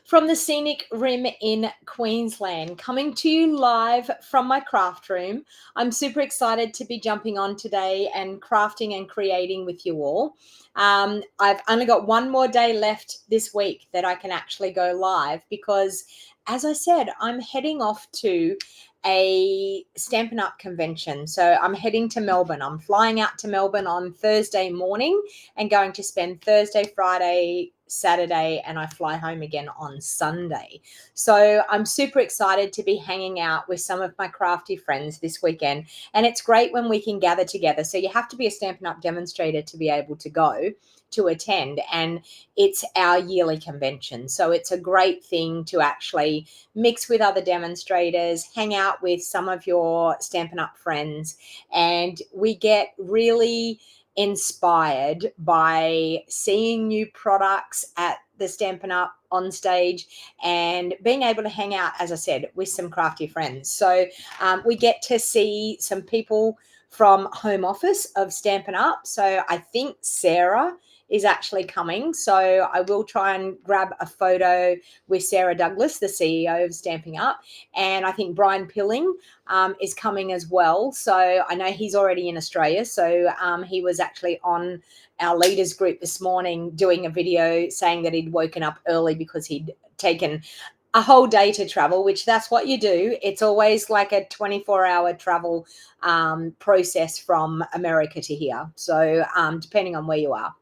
from the scenic rim in Queensland, coming to you live from my craft room. I'm super excited to be jumping on today and crafting and creating with you all. I've only got one more day left this week that I can actually go live because, as I said, I'm heading off to a Stampin' Up convention. So I'm heading to Melbourne. I'm flying out to Melbourne on Thursday morning and going to spend Thursday, Friday, Saturday, and I fly home again on Sunday. So I'm super excited to be hanging out with some of my crafty friends this weekend. And it's great when we can gather together. So you have to be a Stampin' Up demonstrator to be able to go to attend. And it's our yearly convention. So it's a great thing to actually mix with other demonstrators, hang out with some of your Stampin' Up friends, and we get really inspired by seeing new products at the Stampin' Up on stage and being able to hang out, as I said, with some crafty friends. So we get to see some people from home office of Stampin' Up. So I think Sarah is actually coming. So I will try and grab a photo with Sarah Douglas, the CEO of Stampin' Up. And I think Brian Pilling is coming as well. So I know he's already in Australia. So he was actually on our leaders group this morning doing a video saying that he'd woken up early because he'd taken a whole day to travel, which that's what you do. It's always like a 24-hour travel process from America to here. So depending on where you are.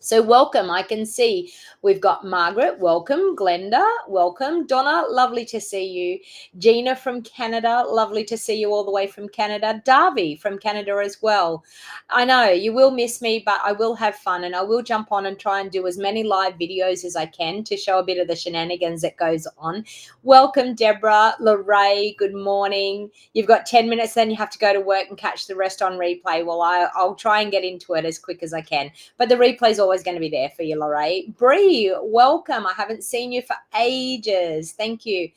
So welcome. I can see we've got Margaret. Welcome. Glenda. Welcome. Donna. Lovely to see you. Gina from Canada. Lovely to see you all the way from Canada. Darby from Canada as well. I know you will miss me, but I will have fun and I will jump on and try and do as many live videos as I can to show a bit of the shenanigans that goes on. Welcome, Deborah. Lorraine. Good morning. You've got 10 minutes, then you have to go to work and catch the rest on replay. Well, I'll try and get into it as quick as I can, but the replay's always going to be there for you, Lorraine. Bree, welcome. I haven't seen you for ages. Thank you.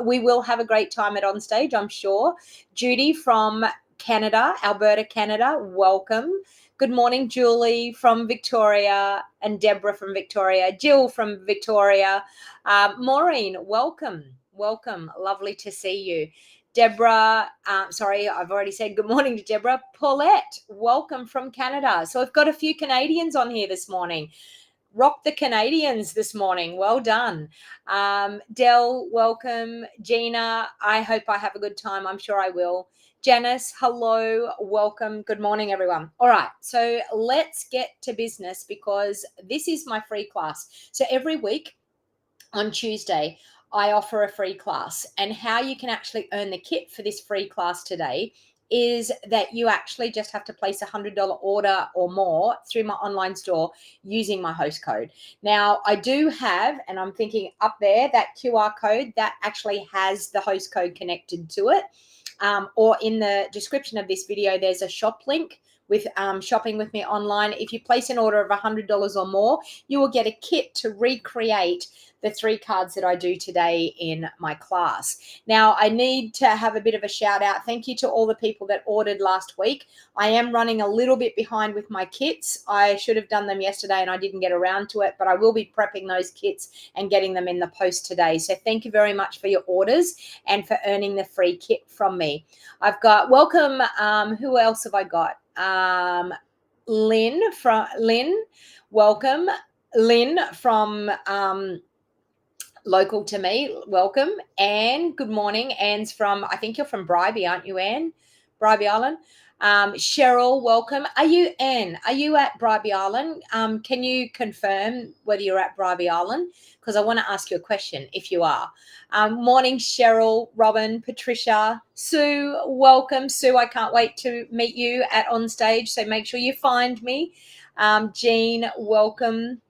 We will have a great time at On Stage, I'm sure. Judy from Canada, Alberta, Canada, welcome. Good morning, Julie from Victoria and Deborah from Victoria. Jill from Victoria. Maureen, welcome. Welcome. Lovely to see you. Deborah, sorry, I've already said good morning to Deborah. Paulette, welcome from Canada. So I've got a few Canadians on here this morning. Rock the Canadians this morning. Well done. Del, welcome. Gina, I hope I have a good time. I'm sure I will. Janice, hello, welcome. Good morning, everyone. All right, so let's get to business because this is my free class. So every week on Tuesday, I offer a free class, and how you can actually earn the kit for this free class today is that you actually just have to place $100 order or more through my online store using my host code. Now, I do have, and I'm thinking up there, that QR code that actually has the host code connected to it. Or in the description of this video, there's a shop link with shopping with me online. If you place an order of $100 or more, you will get a kit to recreate the 3 cards that I do today in my class. Now, I need to have a bit of a shout out. Thank you to all the people that ordered last week. I am running a little bit behind with my kits. I should have done them yesterday and I didn't get around to it, but I will be prepping those kits and getting them in the post today. So thank you very much for your orders and for earning the free kit from me. I've got, welcome, who else have I got? Lynn, welcome. Lynn from local to me, welcome. Anne, good morning. Anne's from, I think you're from Bribie, aren't you, Anne? Bribie Island. Cheryl, welcome. Are you, Anne, are you at Bribie Island? Can you confirm whether you're at Bribie Island? Because I want to ask you a question if you are. Morning, Cheryl, Robin, Patricia, Sue, welcome. Sue, I can't wait to meet you at On Stage, so make sure you find me. Jean, welcome.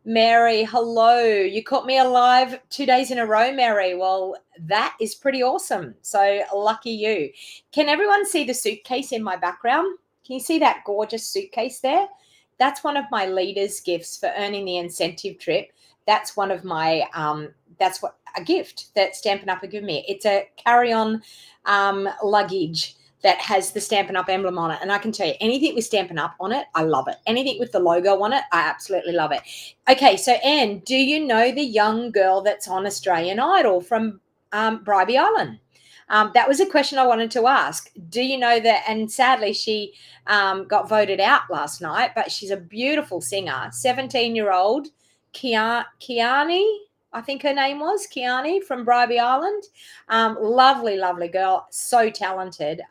Mary, hello. You caught me alive 2 days in a row, Mary. Well, that is pretty awesome. So lucky you. Can everyone see the suitcase in my background? Can you see that gorgeous suitcase there? That's one of my leaders' gifts for earning the incentive trip. That's one of my, that's what a gift that Stampin' Up are giving me. It's a carry-on luggage that has the Stampin' Up emblem on it. And I can tell you, anything with Stampin' Up on it, I love it. Anything with the logo on it, I absolutely love it. Okay, so Anne, do you know the young girl that's on Australian Idol from Bribey Island? That was a question I wanted to ask. Do you know that? And sadly, she got voted out last night, but she's a beautiful singer. 17-year-old Kiani, I think her name was Kiani from Bribey Island. Lovely, lovely girl. So talented.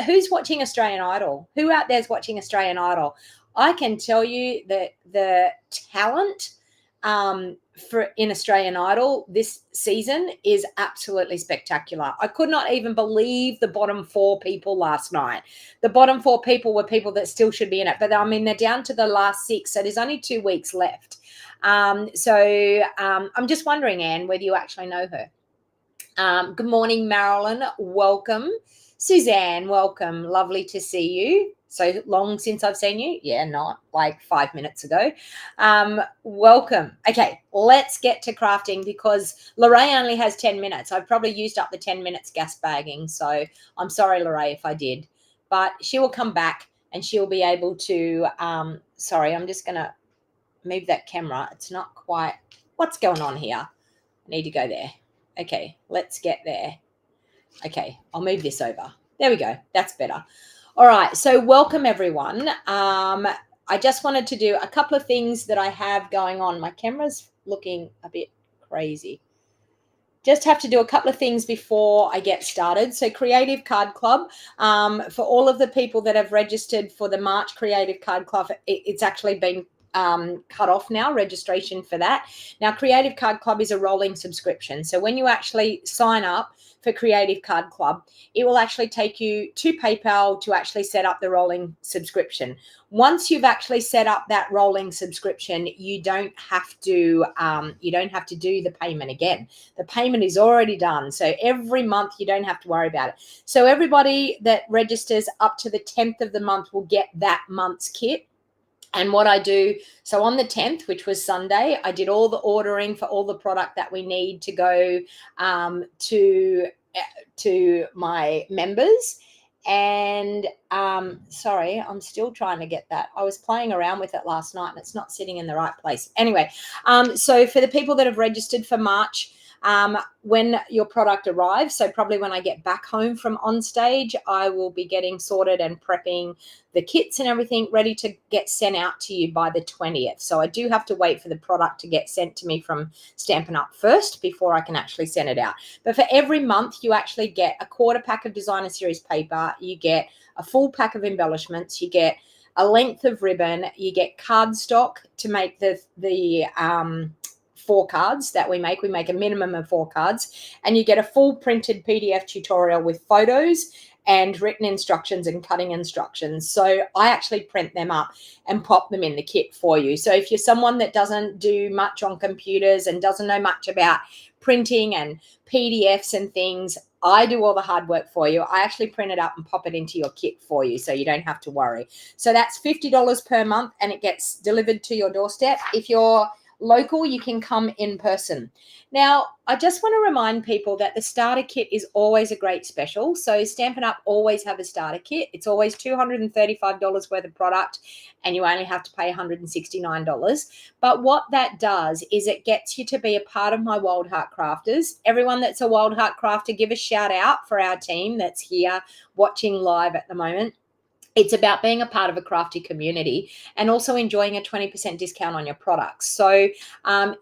Who's watching Australian Idol? Who out there's watching Australian Idol? I can tell you that the talent for in Australian Idol this season is absolutely spectacular. I could not even believe the bottom 4 people last night. The bottom 4 people were people that still should be in it, but I mean, they're down to the last 6, so there's only 2 weeks left. I'm just wondering, Anne, whether you actually know her. Good morning, Marilyn. Welcome. Suzanne, welcome. Lovely to see you. So long since I've seen you. Yeah, not like 5 minutes ago. Welcome. Okay, let's get to crafting because Lorraine only has 10 minutes. I've probably used up the 10 minutes gas bagging. So I'm sorry, Lorraine, if I did. But she will come back and she'll be able to, sorry, I'm just going to move that camera. It's not quite, what's going on here? I need to go there. Okay, let's get there. Okay, I'll move this over. There we go. That's better. All right, so welcome everyone. I just wanted to do a couple of things that I have going on. My camera's looking a bit crazy. Just have to do a couple of things before I get started. So Creative Card Club, for all of the people that have registered for the March Creative Card Club, it's actually been cut off now, registration for that. Now, Creative Card Club is a rolling subscription. So when you actually sign up for Creative Card Club, it will actually take you to PayPal to actually set up the rolling subscription. Once you've actually set up that rolling subscription, you don't have to do the payment again. The payment is already done. So every month you don't have to worry about it. So everybody that registers up to the 10th of the month will get that month's kit. And what I do, so on the 10th, which was Sunday, I did all the ordering for all the product that we need to go to my members. And sorry, I'm still trying to get that. I was playing around with it last night and it's not sitting in the right place. Anyway, so for the people that have registered for March, when your product arrives, so probably when I get back home from on stage, I will be getting sorted and prepping the kits and everything ready to get sent out to you by the 20th. So I do have to wait for the product to get sent to me from Stampin' Up first before I can actually send it out. But for every month, you actually get a quarter pack of designer series paper, you get a full pack of embellishments, you get a length of ribbon, you get cardstock to make the 4 cards that we make. We make a minimum of 4 cards, and you get a full printed PDF tutorial with photos and written instructions and cutting instructions. So I actually print them up and pop them in the kit for you. So if you're someone that doesn't do much on computers and doesn't know much about printing and PDFs and things, I do all the hard work for you. I actually print it up and pop it into your kit for you so you don't have to worry. So that's $50 per month and it gets delivered to your doorstep. If you're local, you can come in person. Now, I just want to remind people that the starter kit is always a great special. So Stampin' Up always have a starter kit. It's always $235 worth of product and you only have to pay $169. But what that does is it gets you to be a part of my Wild Heart Crafters. Everyone that's a Wild Heart Crafter, give a shout out for our team that's here watching live at the moment. It's about being a part of a crafty community and also enjoying a 20% discount on your products. So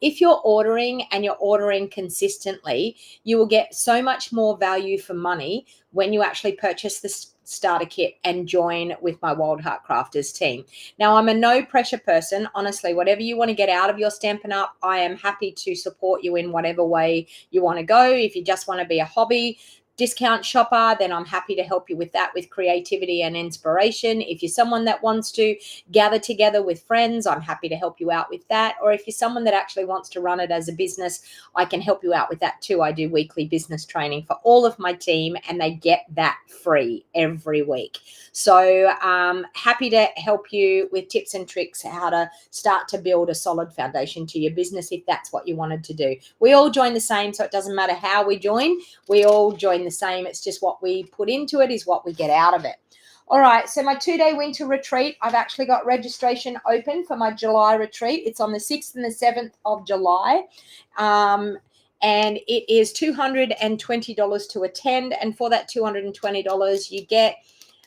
if you're ordering and you're ordering consistently, you will get so much more value for money when you actually purchase the starter kit and join with my Wild Heart Crafters team. Now, I'm a no pressure person. Honestly, whatever you want to get out of your Stampin' Up, I am happy to support you in whatever way you want to go. If you just want to be a hobby discount shopper, then I'm happy to help you with that, with creativity and inspiration. If you're someone that wants to gather together with friends, I'm happy to help you out with that. Or if you're someone that actually wants to run it as a business, I can help you out with that too. I do weekly business training for all of my team and they get that free every week. So happy to help you with tips and tricks how to start to build a solid foundation to your business if that's what you wanted to do. We all join the same, so it doesn't matter how we join, we all join the the same. It's just what we put into it is what we get out of it. All right, so my 2-day winter retreat, I've actually got registration open for my July retreat. It's on the 6th and the 7th of July. And it is $220 to attend. And for that $220, you get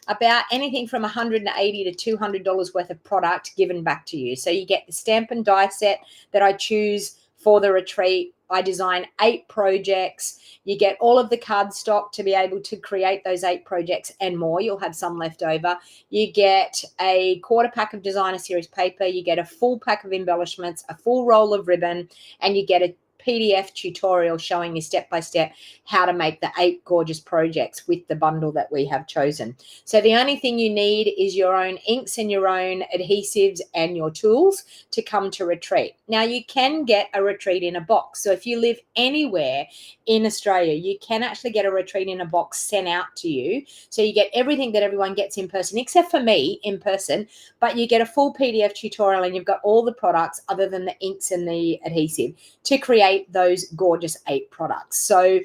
about anything from $180 to $200 worth of product given back to you. So you get the stamp and die set that I choose for the retreat. I design 8 projects. You get all of the cardstock to be able to create those 8 projects and more. You'll have some left over. You get a quarter pack of designer series paper. You get a full pack of embellishments, a full roll of ribbon, and you get a PDF tutorial showing you step by step how to make the 8 gorgeous projects with the bundle that we have chosen. So the only thing you need is your own inks and your own adhesives and your tools to come to retreat. Now you can get a retreat in a box. So if you live anywhere in Australia, you can actually get a retreat in a box sent out to you. So you get everything that everyone gets in person, except for me in person, but you get a full PDF tutorial and you've got all the products other than the inks and the adhesive to create those gorgeous 8 products. So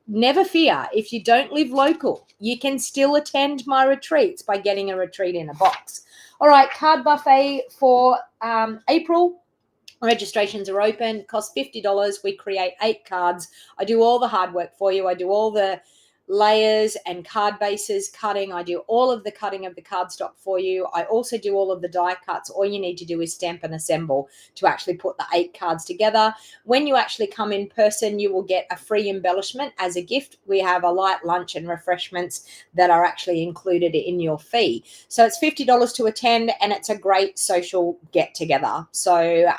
never fear, if you don't live local, you can still attend my retreats by getting a retreat in a box. All right, card buffet for April. Registrations are open, cost $50. We create 8 cards. I do all the hard work for you. I do all the layers and card bases cutting. I do all of the cutting of the cardstock for you. I also do all of the die cuts. All you need to do is stamp and assemble to actually put the 8 cards together. When you actually come in person, you will get a free embellishment as a gift. We have a light lunch and refreshments that are actually included in your fee. So it's $50 to attend, and it's a great social get together. So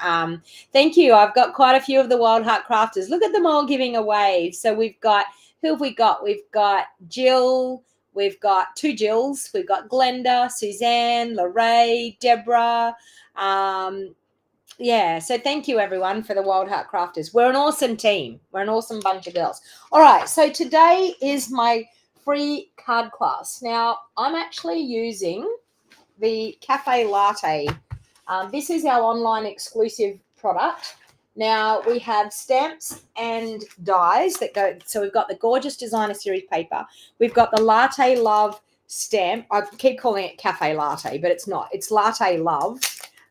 thank you. I've got quite a few of the Wild Heart Crafters. Look at them all giving a wave. So we've got, who have we got? We've got Jill. We've got 2 Jills. We've got Glenda, Suzanne, Lorraine, Deborah. Yeah, so thank you, everyone, for the Wild Heart Crafters. We're an awesome team. We're an awesome bunch of girls. All right, so today is my free card class. Now, I'm actually using the Cafe Latte. This is our online exclusive product. Now, we have stamps and dies that go. So we've got the gorgeous designer series paper. We've got the Latte Love stamp. I keep calling it Cafe Latte, but it's not. It's Latte Love.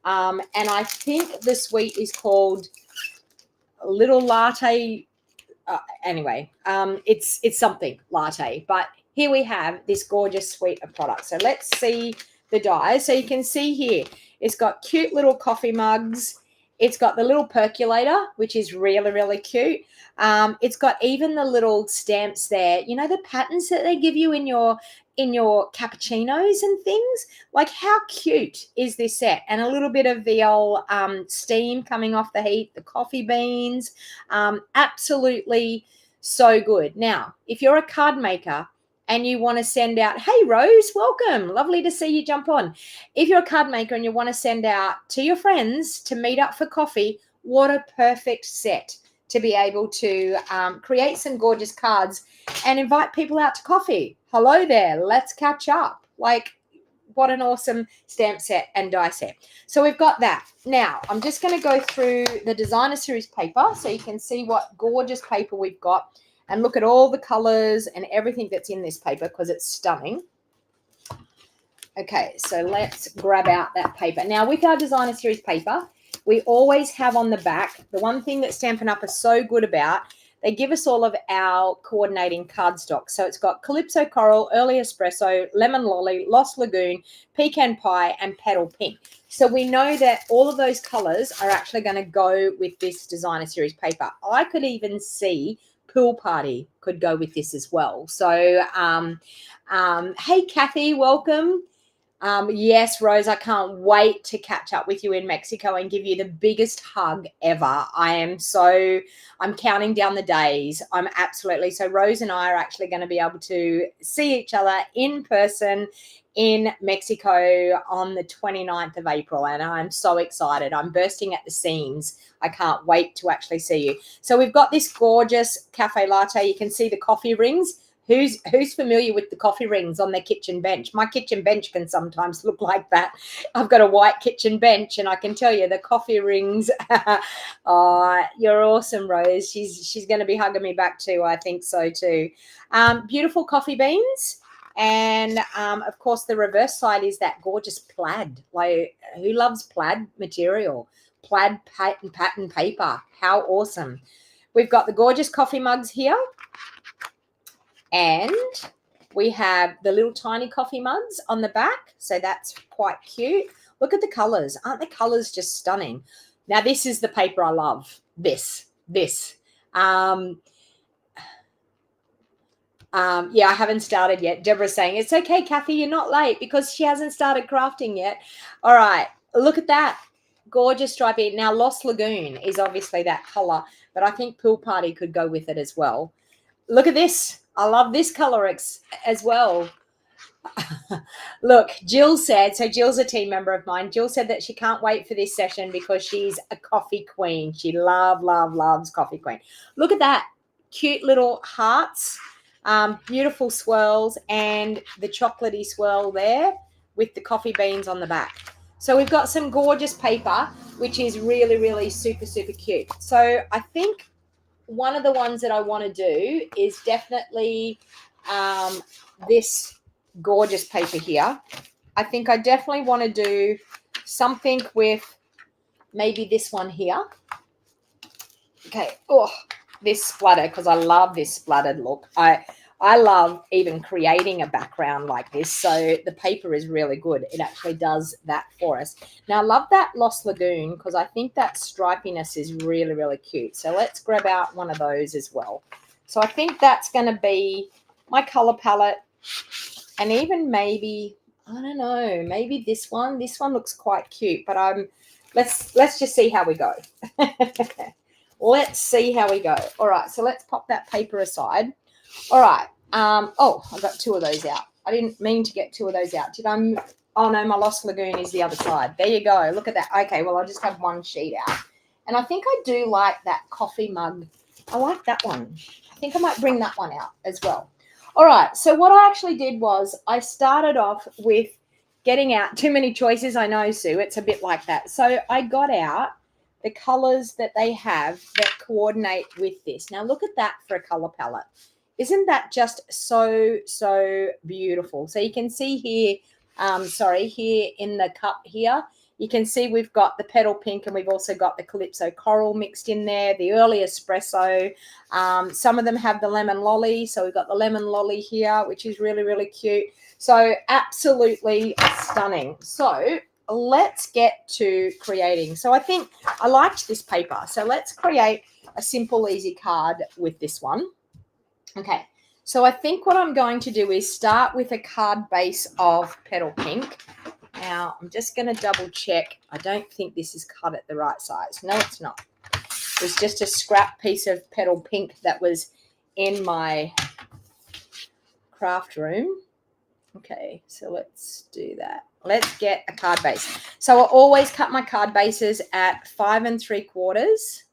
And I think the suite is called Little Latte. Anyway, it's something latte. But here we have this gorgeous suite of products. So let's see the dies. So you can see here, it's got cute little coffee mugs. It's got the little percolator, which is really, really cute. It's got even the little stamps there. You know, the patterns that they give you in your cappuccinos and things. Like, how cute is this set? And a little bit of the old steam coming off the heat, the coffee beans. Absolutely so good. Now, if you're a card maker and you want to send out, hey, Rose, welcome. Lovely to see you jump on. If you're a card maker and you want to send out to your friends to meet up for coffee, what a perfect set to be able to create some gorgeous cards and invite people out to coffee. Hello there. Let's catch up. Like, what an awesome stamp set and die set. So we've got that. Now, I'm just going to go through the designer series paper so you can see what gorgeous paper we've got. And look at all the colors and everything that's in this paper because it's stunning. Okay, so let's grab out that paper. Now, with our designer series paper, we always have on the back, the one thing that Stampin' Up! Is so good about, they give us all of our coordinating cardstock. So it's got Calypso Coral, Early Espresso, Lemon Lolly, Lost Lagoon, Pecan Pie, and Petal Pink. So we know that all of those colors are actually going to go with this designer series paper. I could even see Pool Party could go with this as well. So, hey, Kathy, welcome. Yes, Rose, I can't wait to catch up with you in Mexico and give you the biggest hug ever. I'm counting down the days. I'm absolutely, so Rose and I are actually going to be able to see each other in person in Mexico on the 29th of April. And I'm so excited. I'm bursting at the seams. I can't wait to actually see you. So we've got this gorgeous cafe latte. You can see the coffee rings. Who's familiar with the coffee rings on their kitchen bench? My kitchen bench can sometimes look like that. I've got a white kitchen bench, and I can tell you the coffee rings. Oh, you're awesome, Rose. She's going to be hugging me back too. I think so too. Beautiful coffee beans. And of course, the reverse side is that gorgeous plaid. Like, who loves plaid material? Plaid pattern paper. How awesome. We've got the gorgeous coffee mugs here. And we have the little tiny coffee mugs on the back. So that's quite cute. Look at the colors. Aren't the colors just stunning? Now, this is the paper I love. This. Yeah, I haven't started yet. Deborah's saying, it's okay, Kathy, you're not late, because she hasn't started crafting yet. All right, look at that. Gorgeous stripy. Now, Lost Lagoon is obviously that color, but I think Pool Party could go with it as well. Look at this. I love this color as well. Look, Jill said, so Jill's a team member of mine. Jill said that she can't wait for this session because she's a coffee queen. She loves coffee queen. Look at that. Cute little hearts. Beautiful swirls, and the chocolatey swirl there with the coffee beans on the back. So we've got some gorgeous paper, which is really super cute. So I think one of the ones that I want to do is definitely this gorgeous paper here. I think I definitely want to do something with maybe this one here. Okay. Oh, this splatter, because I love this splattered look. I love even creating a background like this. So the paper is really good. It actually does that for us. Now, I love that Lost Lagoon because I think that stripiness is really cute. So let's grab out one of those as well. So I think that's going to be my color palette. And even maybe, I don't know, maybe this one. This one looks quite cute. But let's just see how we go. Let's see how we go. All right, so let's pop that paper aside. All right. Oh, I got two of those out. I didn't mean to get two of those out. Did I? Oh, no, my Lost Lagoon is the other side. There you go. Look at that. Okay, well, I'll just have one sheet out. And I think I do like that coffee mug. I like that one. I think I might bring that one out as well. All right, so what I actually did was I started off with getting out too many choices. I know, Sue. It's a bit like that. So I got out the colors that they have that coordinate with this. Now, look at that for a color palette. Isn't that just so beautiful? So you can see here, here in the cup here, you can see we've got the petal pink and we've also got the Calypso Coral mixed in there, the early espresso. Some of them have the lemon lolly. So we've got the lemon lolly here, which is really cute. So absolutely stunning. So let's get to creating. So I think I liked this paper. So let's create a simple, easy card with this one. Okay, so I think what I'm going to do is start with a card base of petal pink. Now, I'm just going to double check. I don't think this is cut at the right size. No, it's not. It's just a scrap piece of petal pink that was in my craft room. Okay, so let's do that. Let's get a card base. So I always cut my card bases at 5 3/4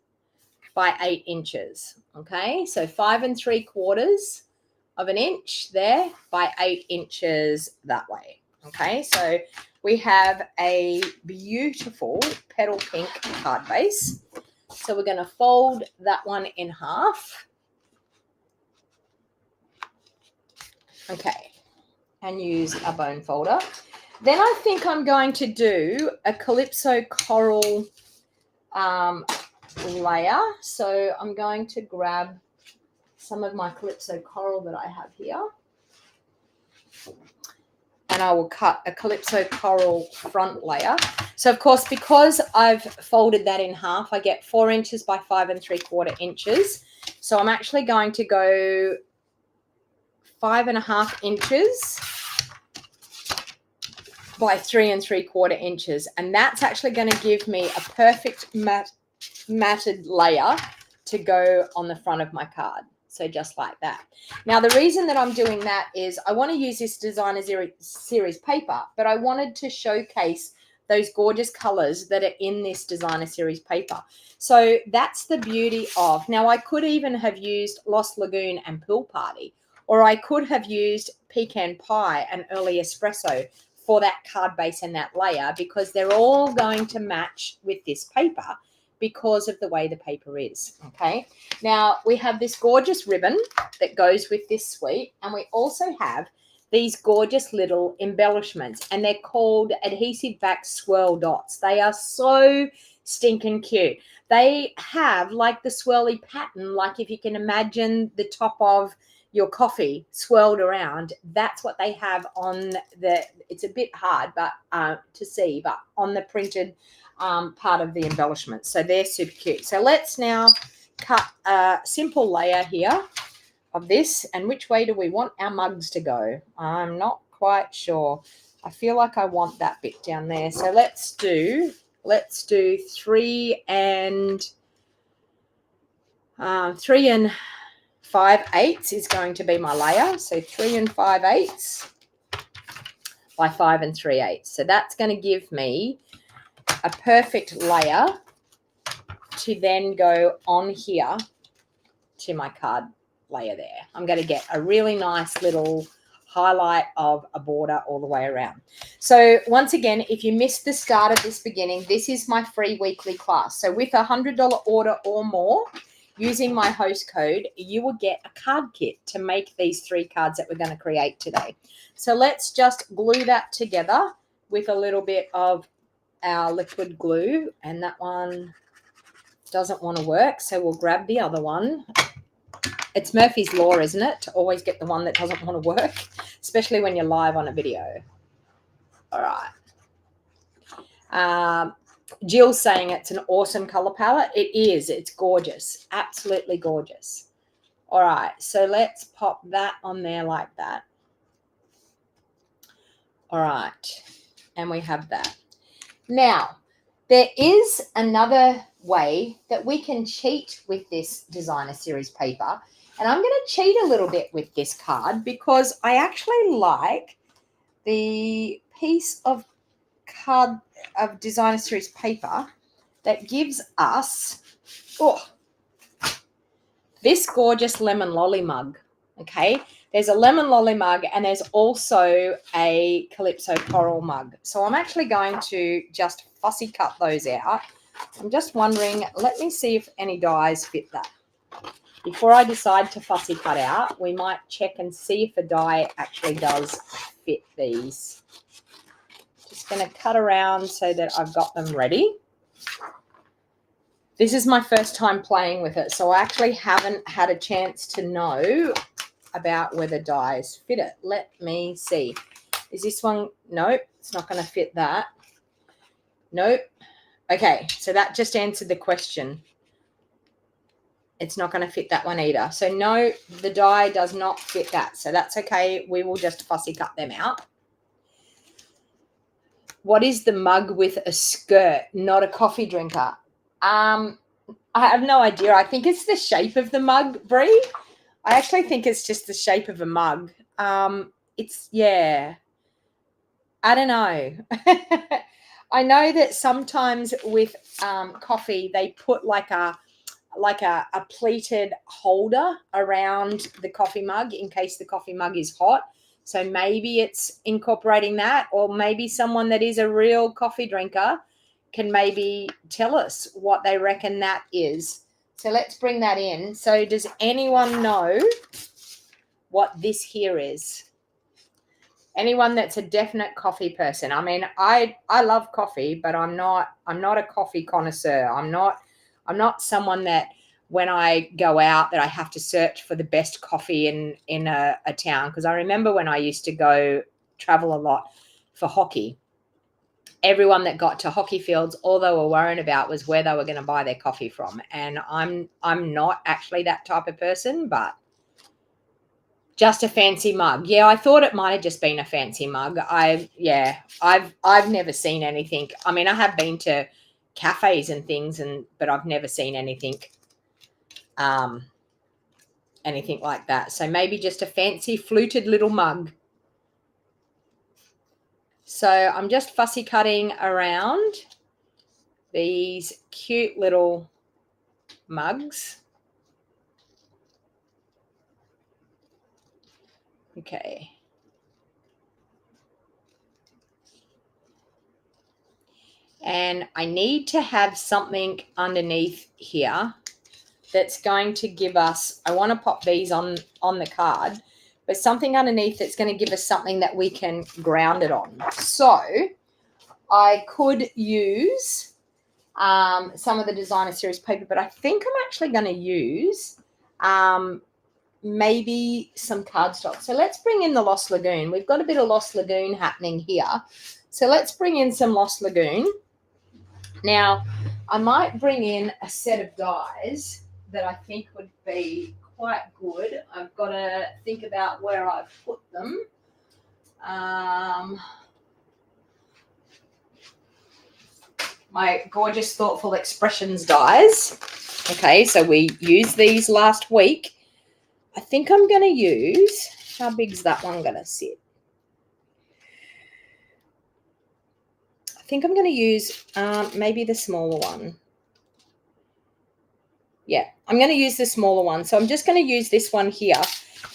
by 8 inches. Okay, so 5 3/4 of an inch there by 8 inches that way. Okay, so we have a beautiful petal pink card base. So we're going to fold that one in half. Okay, and use a bone folder. Then I think I'm going to do a Calypso Coral layer. So I'm going to grab some of my Calypso Coral that I have here. And I will cut a Calypso Coral front layer. So, of course, because I've folded that in half, I get 4 inches by 5 3/4 inches. So I'm actually going to go 5 1/2 inches by 3 3/4 inches. And that's actually going to give me a perfect matted layer to go on the front of my card. So just like that. Now, the reason that I'm doing that is I want to use this designer series paper, but I wanted to showcase those gorgeous colors that are in this designer series paper. So that's the beauty of, now I could even have used Lost Lagoon and Pool Party, or I could have used pecan pie and early espresso for that card base and that layer, because they're all going to match with this paper because of the way the paper is. Okay, now we have this gorgeous ribbon that goes with this suite, and we also have these gorgeous little embellishments, and they're called adhesive back swirl dots. They are so stinking cute. They have like the swirly pattern, like if you can imagine the top of your coffee swirled around, that's what they have on the, it's a bit hard but to see, but on the printed part of the embellishment. So they're super cute. So let's now cut a simple layer here of this. And which way do we want our mugs to go? I'm not quite sure. I feel like I want that bit down there. So let's do 3 and 5/8 is going to be my layer. So 3 and 5/8 by 5 and 3/8. So that's going to give me a perfect layer to then go on here to my card layer there. I'm going to get a really nice little highlight of a border all the way around. So once again, if you missed the start of this beginning, this is my free weekly class. So with a $100 order or more, using my host code, you will get a card kit to make these 3 cards that we're going to create today. So let's just glue that together with a little bit of our liquid glue, and that one doesn't want to work, so we'll grab the other one. It's Murphy's Law, isn't it, to always get the one that doesn't want to work, especially when you're live on a video. All right. Jill's saying it's an awesome color palette. It is. It's gorgeous. Absolutely gorgeous. All right. So let's pop that on there like that. All right. And we have that. Now, there is another way that we can cheat with this designer series paper. And I'm going to cheat a little bit with this card because I actually like the piece of designer series paper that gives us this gorgeous lemon lolly mug. Okay, there's a lemon lolly mug and there's also a calypso coral mug. So I'm actually going to just fussy cut those out. I'm just wondering, let me see if any dies fit that. Before I decide to fussy cut out, we might check and see if a die actually does fit these. Just going to cut around so that I've got them ready. This is my first time playing with it, so I actually haven't had a chance to know about whether dies fit it. Let me see. Is this one? Nope, it's not going to fit that. Nope. Okay, so that just answered the question. It's not going to fit that one either. So no, the die does not fit that. So that's okay. We will just fussy cut them out. What is the mug with a skirt? Not a coffee drinker. I have no idea. I think it's the shape of the mug, Brie. I actually think it's just the shape of a mug. Yeah. I don't know. I know that sometimes with coffee, they put like a pleated holder around the coffee mug in case the coffee mug is hot. So maybe it's incorporating that, or maybe someone that is a real coffee drinker can maybe tell us what they reckon that is. So let's bring that in. So does anyone know what this here is? Anyone that's a definite coffee person? I mean, I love coffee, but I'm not a coffee connoisseur. I'm not someone that when I go out that I have to search for the best coffee in a town. Because I remember when I used to go travel a lot for hockey, everyone that got to hockey fields, all they were worrying about was where they were going to buy their coffee from. And I'm not actually that type of person, but just a fancy mug. Yeah, I thought it might have just been a fancy mug. I've never seen anything. I mean, I have been to cafes and things, but I've never seen anything like that. So maybe just a fancy fluted little mug. So I'm just fussy cutting around these cute little mugs. Okay. And I need to have something underneath here that's going to give us, I want to pop these on the card, but something underneath that's going to give us something that we can ground it on. So I could use some of the Designer Series paper, but I think I'm actually going to use maybe some cardstock. So let's bring in the Lost Lagoon. We've got a bit of Lost Lagoon happening here. So let's bring in some Lost Lagoon. Now, I might bring in a set of dies that I think would be quite good. I've got to think about where I've put them. My gorgeous Thoughtful Expressions dies. Okay, so we used these last week. I think I'm going to use, how big's that one going to sit? I think I'm going to use maybe the smaller one. Yeah, I'm going to use the smaller one. So I'm just going to use this one here.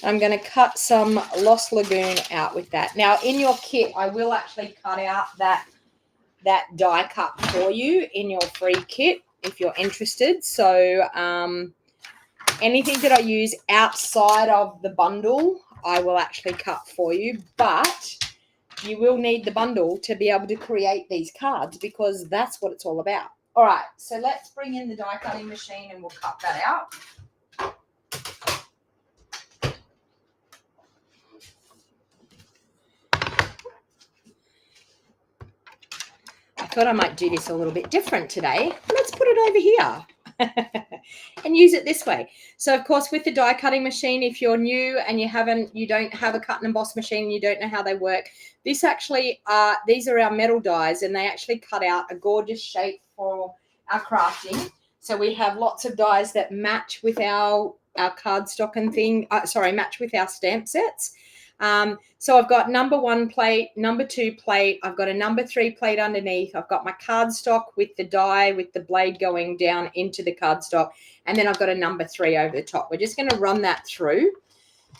I'm going to cut some Lost Lagoon out with that. Now, in your kit, I will actually cut out that die cut for you in your free kit if you're interested. So anything that I use outside of the bundle, I will actually cut for you. But you will need the bundle to be able to create these cards because that's what it's all about. All right, so let's bring in the die cutting machine and we'll cut that out. I thought I might do this a little bit different today. Let's put it over here and use it this way. So, of course, with the die cutting machine, if you're new and you don't have a cut and emboss machine and you don't know how they work, these are our metal dies and they actually cut out a gorgeous shape for our crafting. So we have lots of dies that match with our cardstock and thing. Match with our stamp sets. So I've got number 1 plate, number 2 plate. I've got a number 3 plate underneath. I've got my cardstock with the die with the blade going down into the cardstock. And then I've got a number 3 over the top. We're just going to run that through.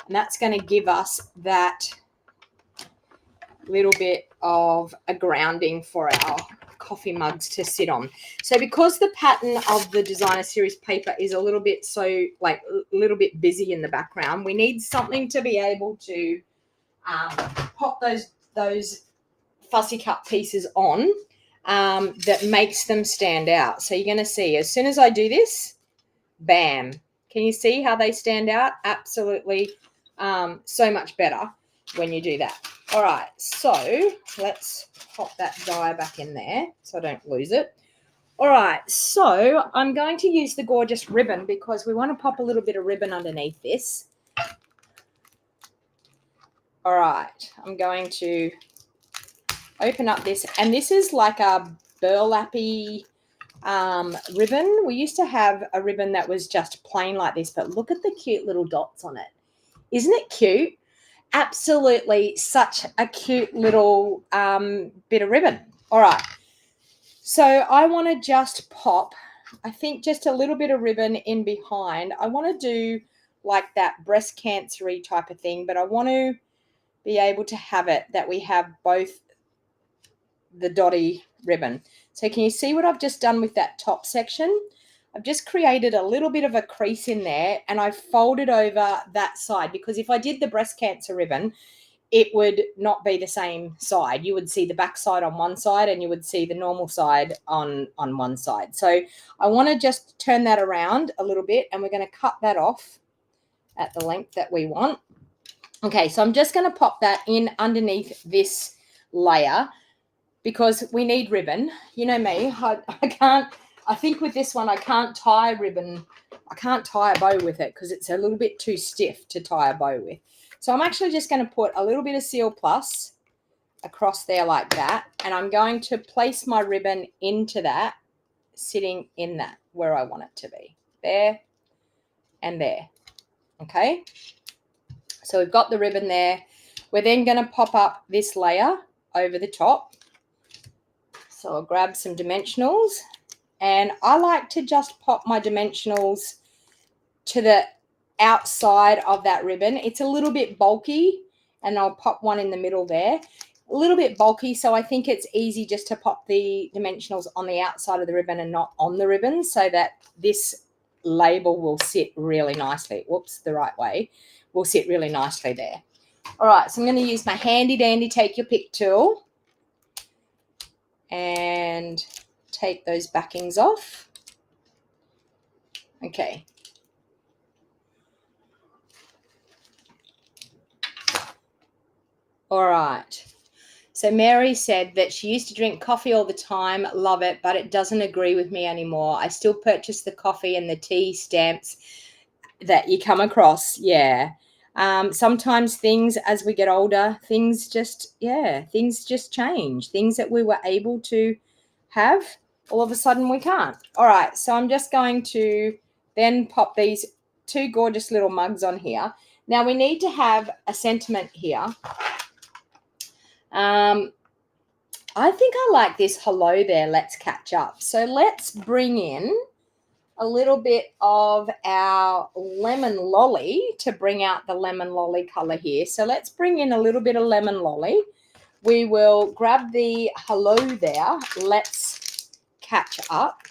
And that's going to give us that little bit of a grounding for our coffee mugs to sit on. So because the pattern of the Designer Series paper is a little bit busy in the background, we need something to be able to pop those fussy cut pieces on that makes them stand out. So you're going to see as soon as I do this, bam. Can you see how they stand out? Absolutely so much better when you do that. All right, so let's pop that die back in there so I don't lose it. All right, so I'm going to use the gorgeous ribbon because we want to pop a little bit of ribbon underneath this. All right, I'm going to open up this, and this is like a burlappy ribbon. We used to have a ribbon that was just plain like this, but look at the cute little dots on it. Isn't it cute? Absolutely such a cute little bit of ribbon. All right, so I want to just pop, I think, just a little bit of ribbon in behind. I want to do like that breast cancer-y type of thing, but I want to be able to have it that we have both the dotty ribbon. So can you see what I've just done with that top section? I've just created a little bit of a crease in there and I folded over that side because if I did the breast cancer ribbon, it would not be the same side. You would see the back side on one side and you would see the normal side on one side. So I want to just turn that around a little bit and we're going to cut that off at the length that we want. Okay, so I'm just going to pop that in underneath this layer because we need ribbon. You know me, I think with this one, I can't tie ribbon. I can't tie a bow with it because it's a little bit too stiff to tie a bow with. So I'm actually just going to put a little bit of Seal Plus across there like that. And I'm going to place my ribbon into that, sitting in that where I want it to be. There and there. Okay. So we've got the ribbon there. We're then going to pop up this layer over the top. So I'll grab some dimensionals. And I like to just pop my dimensionals to the outside of that ribbon. It's a little bit bulky and I'll pop one in the middle there. A little bit bulky, so I think it's easy just to pop the dimensionals on the outside of the ribbon and not on the ribbon, so that this label will sit really nicely. Whoops, the right way. Will sit really nicely there. All right, so I'm going to use my handy dandy take your pick tool and take those backings off. Okay. All right. So Mary said that she used to drink coffee all the time, love it, but it doesn't agree with me anymore. I still purchase the coffee and the tea stamps that you come across. Yeah. Sometimes things, as we get older, things just change. Things that we were able to have, all of a sudden we can't. All right, so I'm just going to then pop these two gorgeous little mugs on here. Now we need to have a sentiment here. I think I like this hello there, let's catch up. So let's bring in a little bit of our lemon lolly to bring out the lemon lolly color here. So let's bring in a little bit of lemon lolly. We will grab the hello there, let's catch up.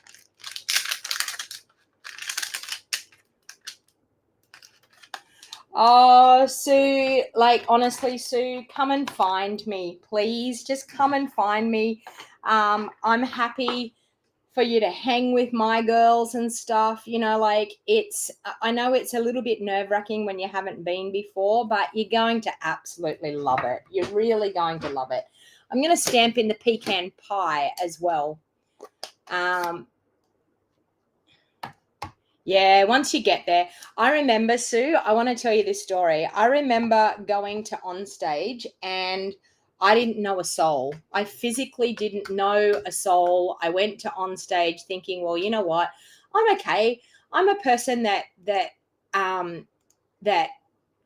Oh, Sue, like honestly, Sue, come and find me, please. Just come and find me. I'm happy for you to hang with my girls and stuff. You know, like I know it's a little bit nerve-wracking when you haven't been before, but you're going to absolutely love it. You're really going to love it. I'm going to stamp in the pecan pie as well. Yeah, once you get there. I remember, Sue, I want to tell you this story. I remember going to on stage and I didn't know a soul. I physically didn't know a soul. I went to on stage thinking, well, you know what? I'm okay. I'm a person that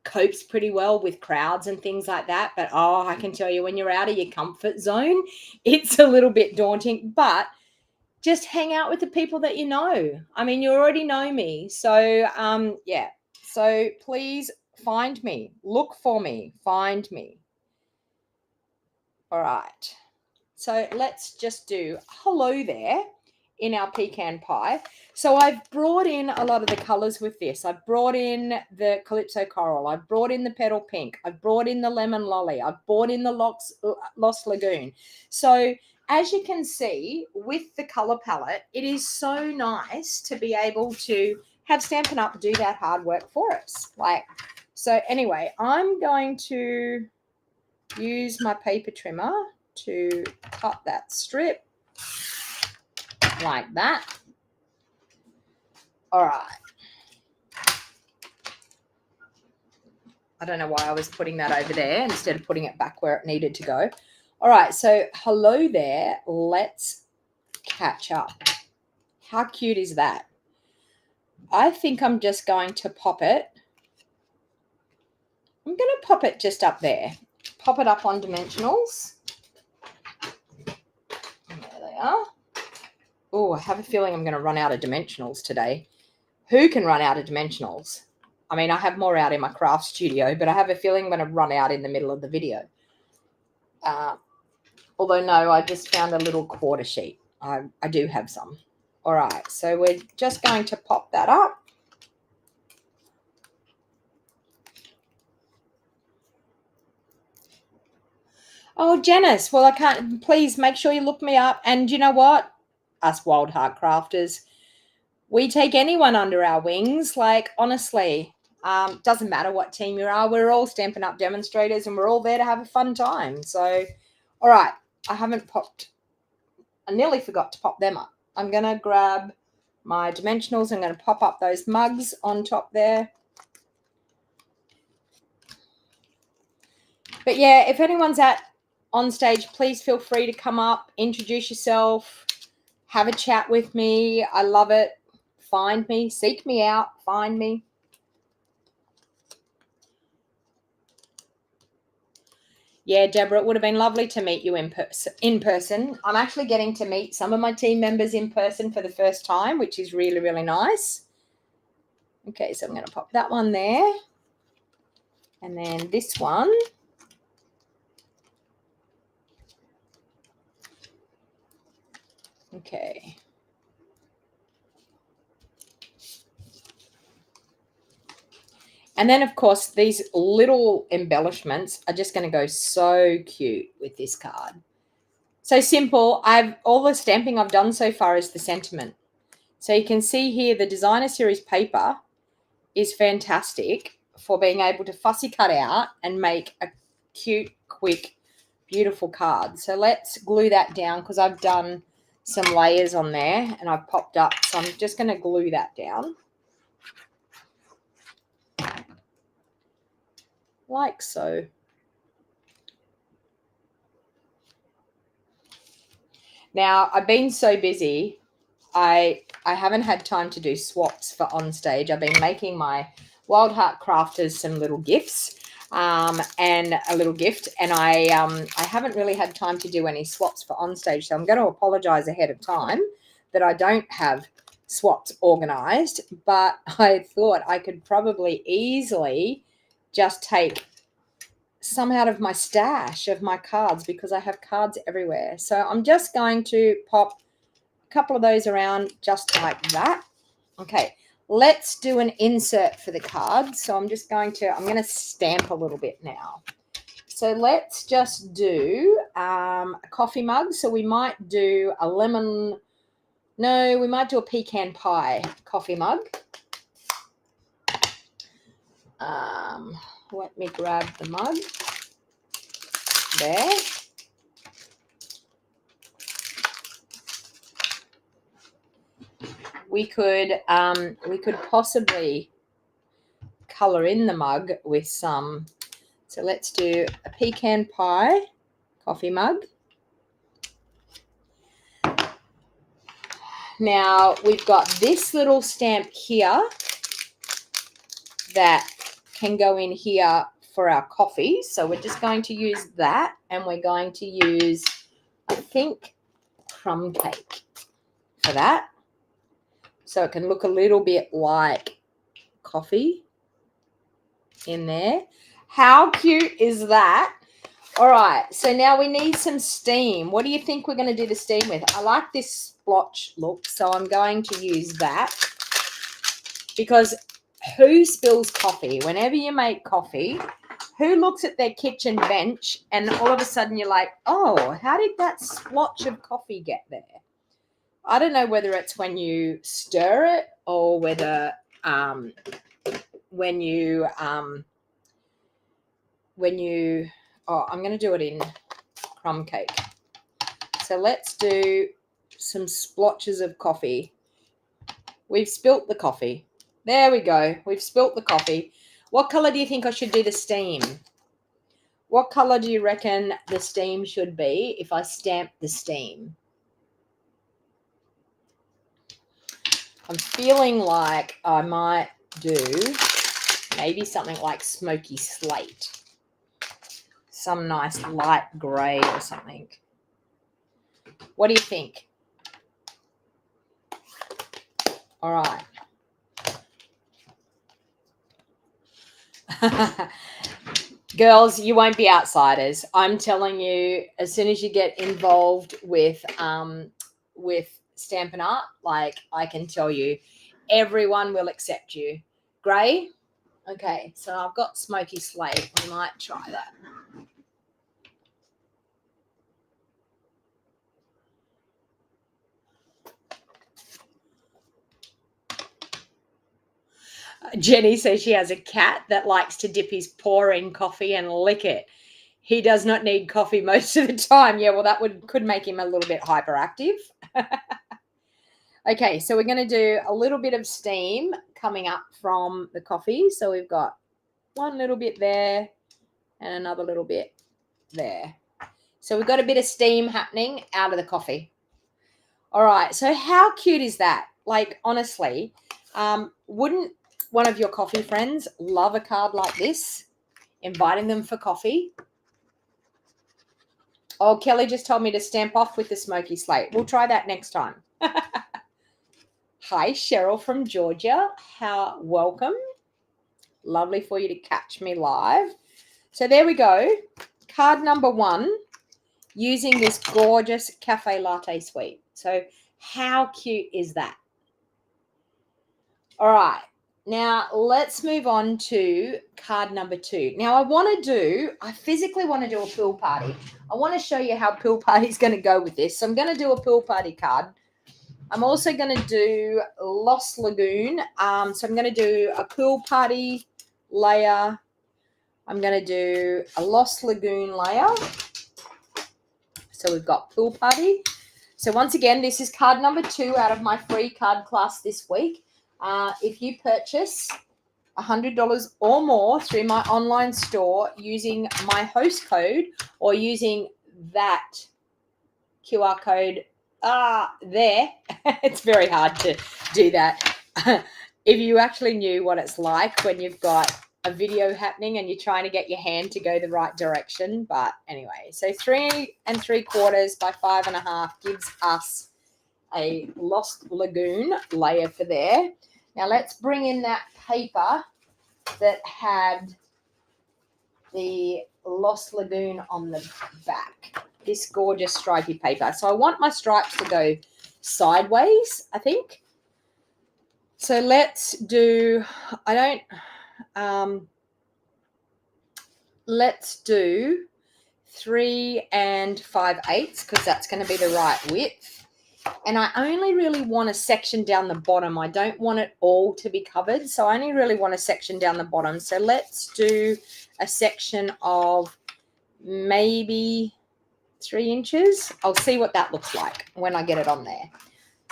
copes pretty well with crowds and things like that. But I can tell you, when you're out of your comfort zone, it's a little bit daunting. But just hang out with the people that you know. I mean, you already know me. So, yeah. So please find me. Look for me. Find me. All right. So let's just do hello there in our pecan pie. So I've brought in a lot of the colors with this. I've brought in the Calypso Coral. I've brought in the Petal Pink. I've brought in the Lemon Lolly. I've brought in the Lost Lagoon. So as you can see with the color palette, it is so nice to be able to have Stampin' Up do that hard work for us. So anyway, I'm going to use my paper trimmer to cut that strip like that. All right. I don't know why I was putting that over there instead of putting it back where it needed to go. All right, so hello there. Let's catch up. How cute is that? I think I'm just going to pop it. I'm going to pop it just up there. Pop it up on dimensionals. There they are. Oh, I have a feeling I'm going to run out of dimensionals today. Who can run out of dimensionals? I mean, I have more out in my craft studio, but I have a feeling I'm going to run out in the middle of the video. Although, no, I just found a little quarter sheet. I do have some. All right, so we're just going to pop that up. Oh, Janice, well, I can't. Please make sure you look me up. And you know what? Us Wild Heart Crafters, we take anyone under our wings. Like, honestly, doesn't matter what team you are. We're all Stampin' Up demonstrators and we're all there to have a fun time. So, all right, I nearly forgot to pop them up. I'm going to grab my dimensionals. I'm going to pop up those mugs on top there. But yeah, if anyone's on stage, please feel free to come up, introduce yourself, have a chat with me. I love it. Find me, seek me out, find me. Yeah, Deborah, it would have been lovely to meet you in person. I'm actually getting to meet some of my team members in person for the first time, which is really, really nice. Okay, so I'm going to pop that one there. And then this one. Okay. And then, of course, these little embellishments are just going to go so cute with this card. So simple. All the stamping I've done so far is the sentiment. So you can see here the designer series paper is fantastic for being able to fussy cut out and make a cute, quick, beautiful card. So let's glue that down because I've done some layers on there and I've popped up. So I'm just going to glue that down. Like so. Now, I've been so busy, I haven't had time to do swaps for on stage. I've been making my Wild Heart Crafters some little gifts and a little gift, and I haven't really had time to do any swaps for on stage. So I'm going to apologize ahead of time that I don't have swaps organized, but I thought I could probably easily just take some out of my stash of my cards because I have cards everywhere. So I'm just going to pop a couple of those around just like that. Okay, let's do an insert for the card. So I'm going to stamp a little bit now. So let's just do a coffee mug. So we might do a we might do a pecan pie coffee mug. Let me grab the mug. There. We could possibly color in the mug with some. So let's do a pecan pie coffee mug. Now we've got this little stamp here that can go in here for our coffee. So we're just going to use that, and we're going to use, I think, crumb cake for that. So it can look a little bit like coffee in there. How cute is that? All right, so now we need some steam. What do you think we're going to do the steam with? I like this splotch look, so I'm going to use that because who spills coffee? Whenever you make coffee, who looks at their kitchen bench and all of a sudden you're like, oh, how did that splotch of coffee get there? I don't know whether it's when you stir it or whether when you I'm going to do it in crumb cake. So let's do some splotches of coffee. We've spilt the coffee. There we go. We've spilt the coffee. What color do you think I should do the steam? What color do you reckon the steam should be if I stamp the steam? I'm feeling like I might do maybe something like smoky slate. Some nice light gray or something. What do you think? All right. Girls, you won't be outsiders. I'm telling you, as soon as you get involved with Stampin' Up, like I can tell you, everyone will accept you. Grey? Okay, so I've got smoky slate. We might try that. Jenny says she has a cat that likes to dip his paw in coffee and lick it. He does not need coffee most of the time. Yeah, well, that could make him a little bit hyperactive. Okay, so we're going to do a little bit of steam coming up from the coffee. So we've got one little bit there and another little bit there. So we've got a bit of steam happening out of the coffee. All right, so how cute is that? Like, honestly, wouldn't one of your coffee friends love a card like this? Inviting them for coffee? Oh, Kelly just told me to stamp off with the smoky slate. We'll try that next time. Hi, Cheryl from Georgia. Welcome. Lovely for you to catch me live. So there we go. Card number 1, using this gorgeous cafe latte suite. So how cute is that? All right. Now let's move on to card number 2. Now I physically want to do a pool party. I want to show you how pool party is going to go with this. So I'm going to do a pool party card. I'm also going to do Lost Lagoon. So I'm going to do a pool party layer. I'm going to do a Lost Lagoon layer. So we've got pool party. So once again, this is card number 2 out of my free card class this week. If you purchase $100 or more through my online store using my host code or using that QR code there, it's very hard to do that. If you actually knew what it's like when you've got a video happening and you're trying to get your hand to go the right direction. But anyway, so 3 3/4 by 5.5 gives us a Lost Lagoon layer for there. Now let's bring in that paper that had the Lost Lagoon on the back. This gorgeous stripy paper. So I want my stripes to go sideways, I think. So let's do, let's do 3 5/8 because that's going to be the right width. And I only really want a section down the bottom. I don't want it all to be covered. So I only really want a section down the bottom. So let's do a section of maybe 3 inches. I'll see what that looks like when I get it on there.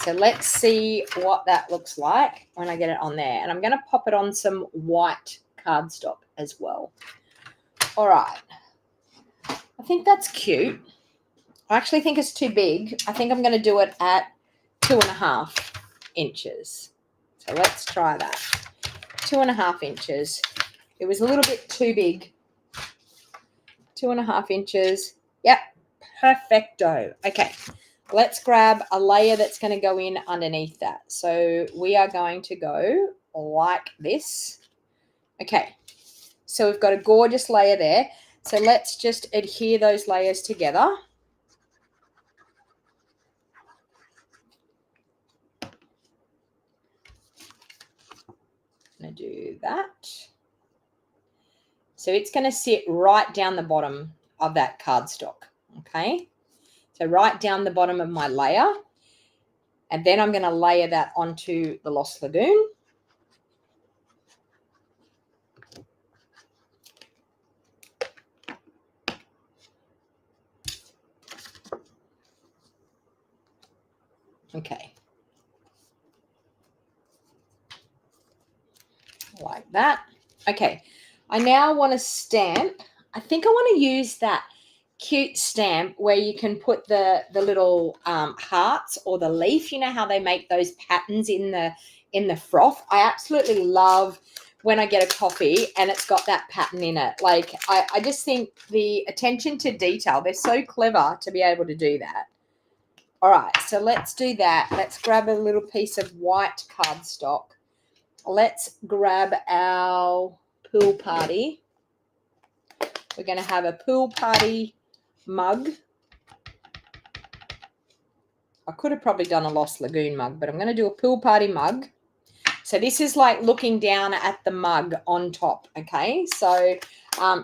So let's see what that looks like when I get it on there. And I'm going to pop it on some white cardstock as well. All right. I think that's cute. I actually think it's too big. I think I'm going to do it at 2.5 inches. So let's try that. 2.5 inches. It was a little bit too big. 2.5 inches. Yep. Perfecto. Okay. Let's grab a layer that's going to go in underneath that. So we are going to go like this. Okay. So we've got a gorgeous layer there. So let's just adhere those layers together. I'm going to do that. So it's going to sit right down the bottom of that cardstock. Okay. So right down the bottom of my layer. And then I'm going to layer that onto the Lost Lagoon. Okay. Like that. Okay. I now want to stamp. I think I want to use that cute stamp where you can put the little hearts or the leaf. You know how they make those patterns in the froth? I absolutely love when I get a coffee and it's got that pattern in it. Like I just think the attention to detail, they're so clever to be able to do that. All right, so let's do that. Let's grab a little piece of white cardstock. Let's grab our pool party. We're going to have a pool party mug. I could have probably done a Lost Lagoon mug, but I'm going to do a pool party mug. So this is like looking down at the mug on top, okay? So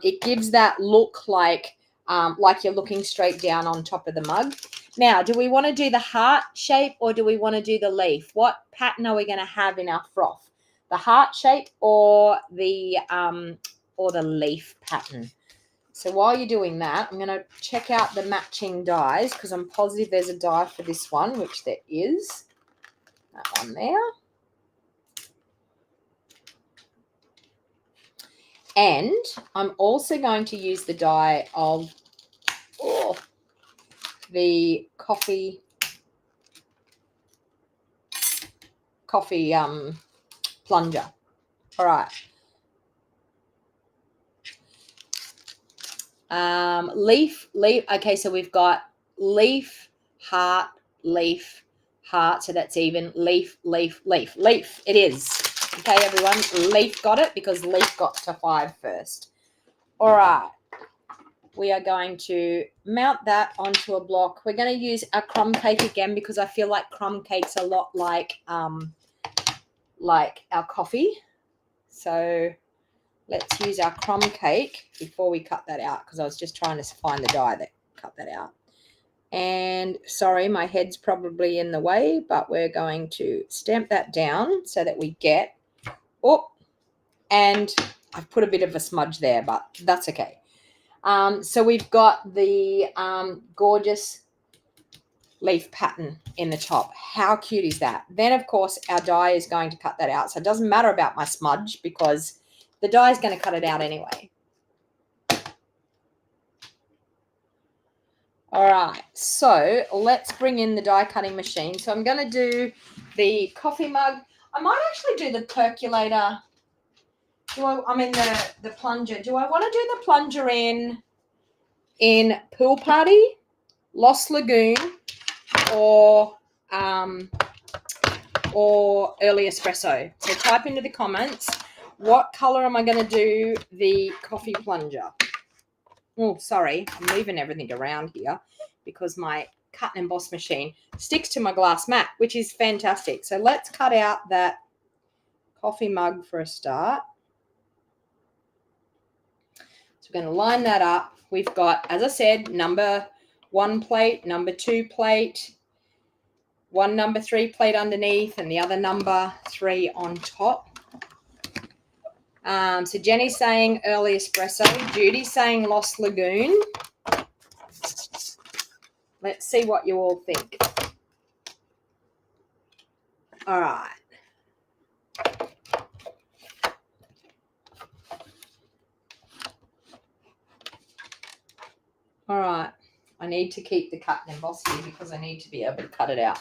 it gives that look like you're looking straight down on top of the mug. Now, do we want to do the heart shape or do we want to do the leaf? What pattern are we going to have in our froth? The heart shape or the leaf pattern? So while you're doing that, I'm going to check out the matching dies because I'm positive there's a die for this one, which there is. That one there. And I'm also going to use the die of the coffee plunger. All right. Leaf. Okay, so we've got leaf, heart, leaf, heart. So that's even. Leaf, leaf, leaf, leaf. It is. Okay, everyone. Leaf got it because leaf got to 5 first. All right. we are going to mount that onto a block. We're going to use our crumb cake again because I feel like crumb cake's a lot like our coffee. So let's use our crumb cake before we cut that out, because I was just trying to find the die that cut that out. And sorry, my head's probably in the way, but we're going to stamp that down so that we get, and I've put a bit of a smudge there, but that's okay. So we've got the gorgeous leaf pattern in the top. How cute is that? Then, of course, our die is going to cut that out. So it doesn't matter about my smudge because the die is going to cut it out anyway. All right, so let's bring in the die cutting machine. So I'm going to do the coffee mug. I might actually do the percolator. The plunger. Do I want to do the plunger in Pool Party, Lost Lagoon, or Early Espresso? So type into the comments, what color am I going to do the coffee plunger? Oh, sorry, I'm moving everything around here because my cut and emboss machine sticks to my glass mat, which is fantastic. So let's cut out that coffee mug for a start. So we're going to line that up. We've got, as I said, number 1 plate, number 2 plate, one number 3 plate underneath, and the other number 3 on top. So Jenny's saying Early Espresso. Judy's saying Lost Lagoon. Let's see what you all think. All right. All right. I need to keep the cut and emboss here because I need to be able to cut it out.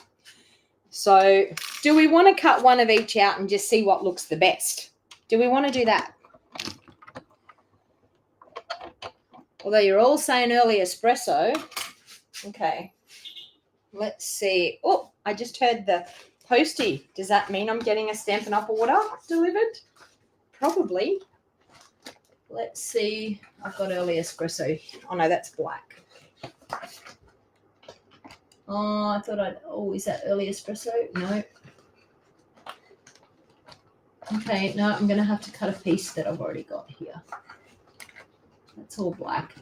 So do we want to cut one of each out and just see what looks the best? Do we want to do that? Although you're all saying Early Espresso. Okay. Let's see. Oh, I just heard the postie. Does that mean I'm getting a Stampin' Up order delivered? Probably. Let's see. I've got Early Espresso. Oh, no, that's black. Oh, I thought is that Early Espresso? No. Okay, no, I'm going to have to cut a piece that I've already got here. That's all black.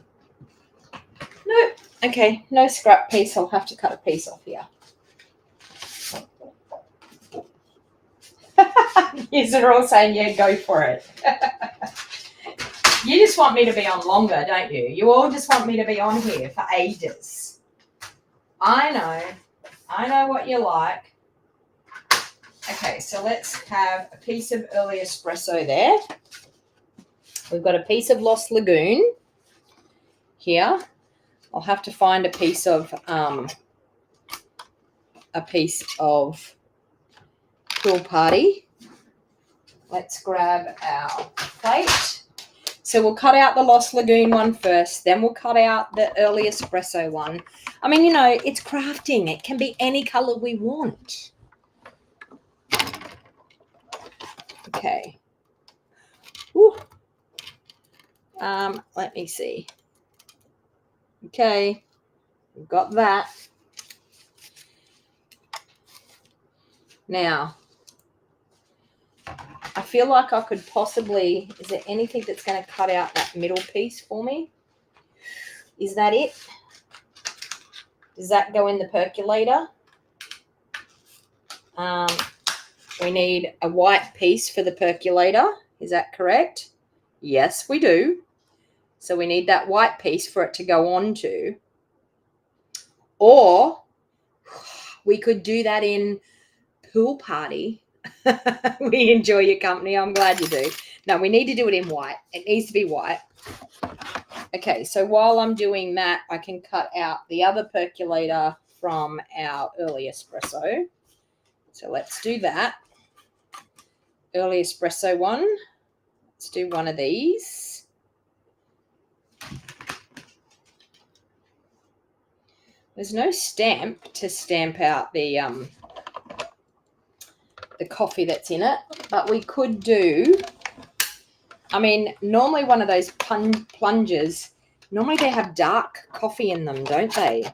No, okay, no scrap piece. I'll have to cut a piece off here. You're all saying, yeah, go for it. You just want me to be on longer, don't you? You all just want me to be on here for ages. I know what you like. Okay, so let's have a piece of Early Espresso there. We've got a piece of Lost Lagoon here. I'll have to find a piece of Pool Party. Let's grab our plate. So we'll cut out the Lost Lagoon one first, then we'll cut out the Early Espresso one. I mean, you know, it's crafting. It can be any color we want. Okay. Woo. Let me see. Okay, we've got that. Now, I feel like I could possibly, is there anything that's going to cut out that middle piece for me? Is that it? Does that go in the percolator? We need a white piece for the percolator. Is that correct? Yes, we do. So we need that white piece for it to go onto. Or we could do that in Pool Party. We enjoy your company. I'm glad you do. No, we need to do it in white. It needs to be white. Okay, so while I'm doing that, I can cut out the other percolator from our Early Espresso. So let's do that. Early Espresso one. Let's do one of these. There's no stamp to stamp out the coffee that's in it, but we could do, I mean, normally one of those plungers Normally they have dark coffee in them, don't they?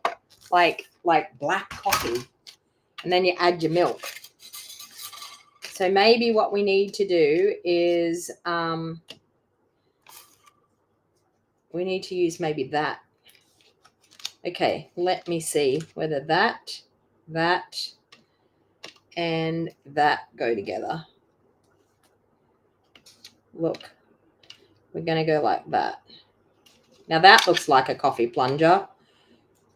Like black coffee. And then you add your milk. So maybe what we need to do is we need to use maybe that. Okay, let me see whether that, and that go together. Look, we're going to go like that. Now that looks like a coffee plunger.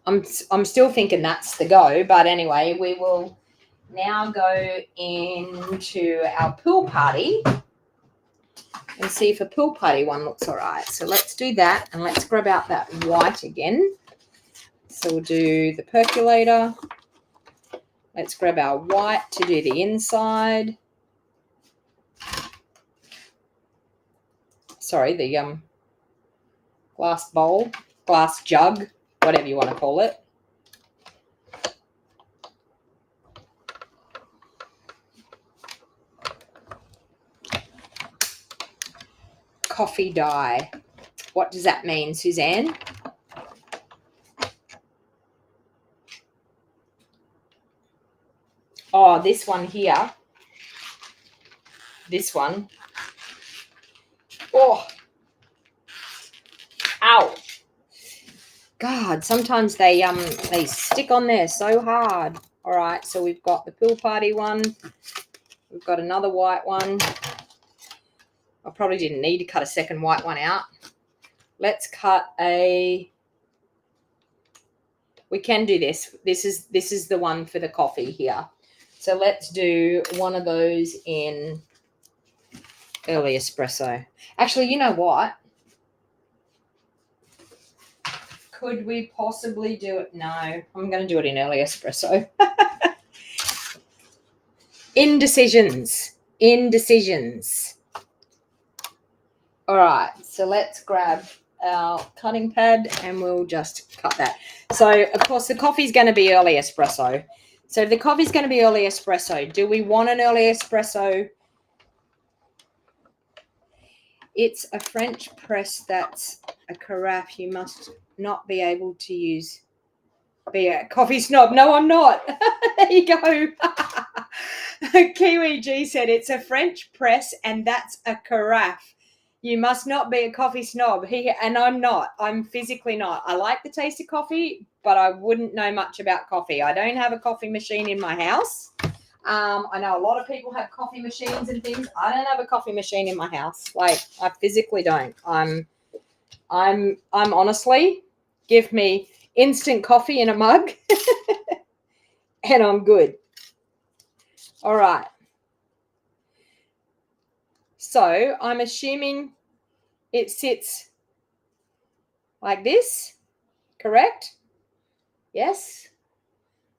I'm still thinking that's the go, but anyway, we will now go into our pool party and see if a pool party one looks all right. So let's do that, and let's grab out that white again. So we'll do the percolator. Let's grab our white to do the inside. Sorry, the glass bowl, glass jug, whatever you want to call it. Coffee dye. What does that mean, Suzanne? Oh, this one here. This one. Oh. Ow. God, sometimes they stick on there so hard. All right, so we've got the pool party one. We've got another white one. I probably didn't need to cut a second white one out. Let's cut a... We can do this. This is the one for the coffee here. So let's do one of those in early espresso. Actually, you know what? Could we possibly do it? No, I'm going to do it in early espresso. Indecisions. All right, so let's grab our cutting pad and we'll just cut that. So, of course, the coffee's going to be early espresso. So, if the coffee's going to be early espresso, do we want an early espresso? It's a French press that's a carafe. You must not be able to use... Be a coffee snob. No, I'm not. There you go. Kiwi G said it's a French press and that's a carafe. You must not be a coffee snob. And I'm not. I'm physically not. I like the taste of coffee, but I wouldn't know much about coffee. I don't have a coffee machine in my house. I know a lot of people have coffee machines and things. I don't have a coffee machine in my house. Like, I physically don't. I'm honestly, give me instant coffee in a mug and I'm good. All right. So I'm assuming it sits like this, correct? Yes.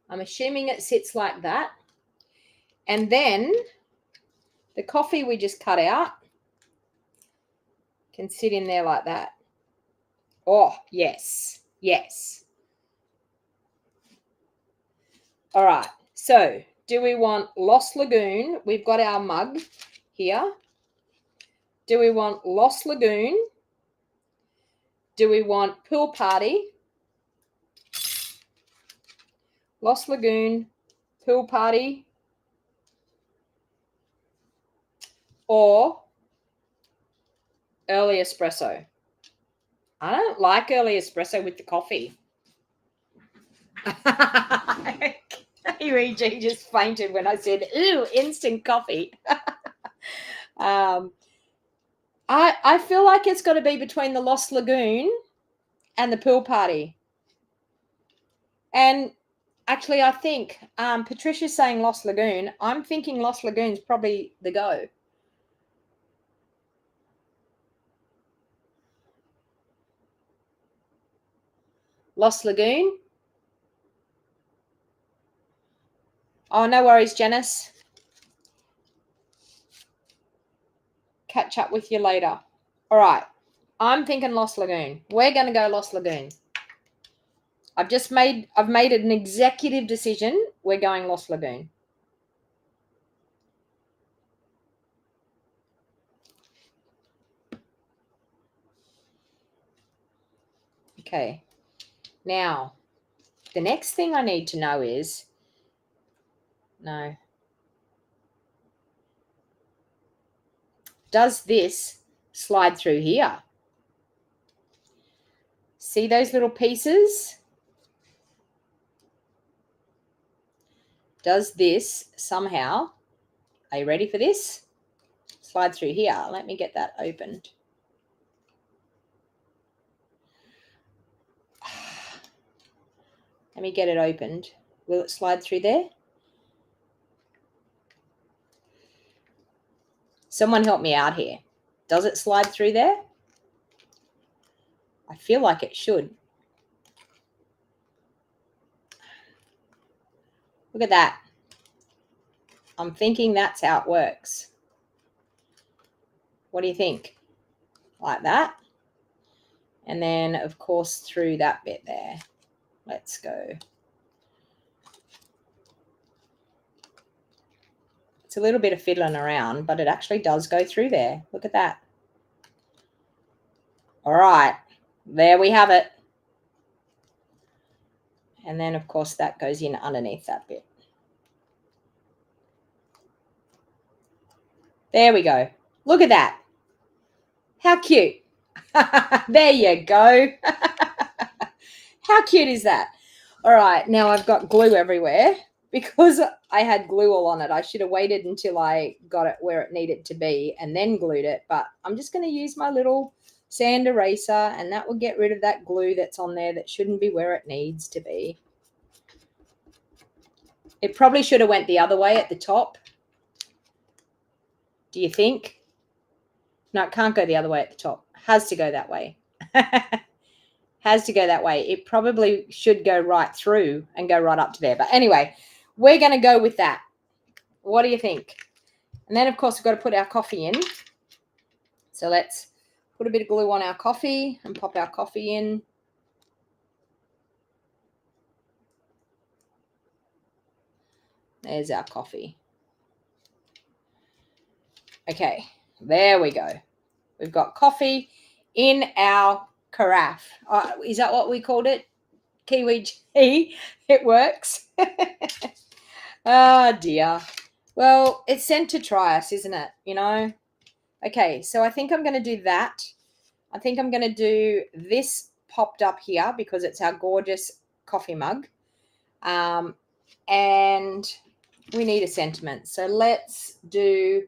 I'm assuming it sits like that. And then the coffee we just cut out can sit in there like that. Oh, yes. Yes. All right. So do we want Lost Lagoon? We've got our mug here. Do we want Lost Lagoon? Do we want Pool Party? Lost Lagoon, Pool Party, or early espresso? I don't like early espresso with the coffee. UEG just fainted when I said, ooh, instant coffee. I feel like it's got to be between the Lost Lagoon and the Pool Party. And actually, I think Patricia's saying Lost Lagoon. I'm thinking Lost Lagoon's probably the go. Lost Lagoon. Oh, no worries, Janice. Catch up with you later. All right. I'm thinking Lost Lagoon. We're going to go Lost Lagoon. I've made an executive decision. We're going Lost Lagoon. Okay. Now, the next thing I need to know is, no. Does this slide through here? See those little pieces? Does this somehow, are you ready for this? Slide through here. Let me get that opened. Let me get it opened. Will it slide through there? Someone help me out here. Does it slide through there? I feel like it should. Look at that. I'm thinking that's how it works. What do you think? Like that. And then, of course, through that bit there. Let's go. It's a little bit of fiddling around, but it actually does go through there. Look at that. All right. There we have it. And then, of course, that goes in underneath that bit. There we go. Look at that. How cute. There you go. How cute is that? All right, now I've got glue everywhere because I had glue all on it. I should have waited until I got it where it needed to be and then glued it. But I'm just going to use my little sand eraser, and that will get rid of that glue that's on there that shouldn't be where it needs to be. It probably should have went the other way at the top. Do you think? No, it can't go the other way at the top. Has to go that way. Has to go that way. It probably should go right through and go right up to there. But anyway, we're going to go with that. What do you think? And then, of course, we've got to put our coffee in. So let's put a bit of glue on our coffee and pop our coffee in. There's our coffee. Okay, there we go. We've got coffee in our carafe. Is that what we called it? Kiwi tea. It works. Oh, dear. Well, it's sent to try us, isn't it? You know? Okay, so I think I'm going to do that. I think I'm going to do this popped up here because it's our gorgeous coffee mug. And we need a sentiment. So let's do...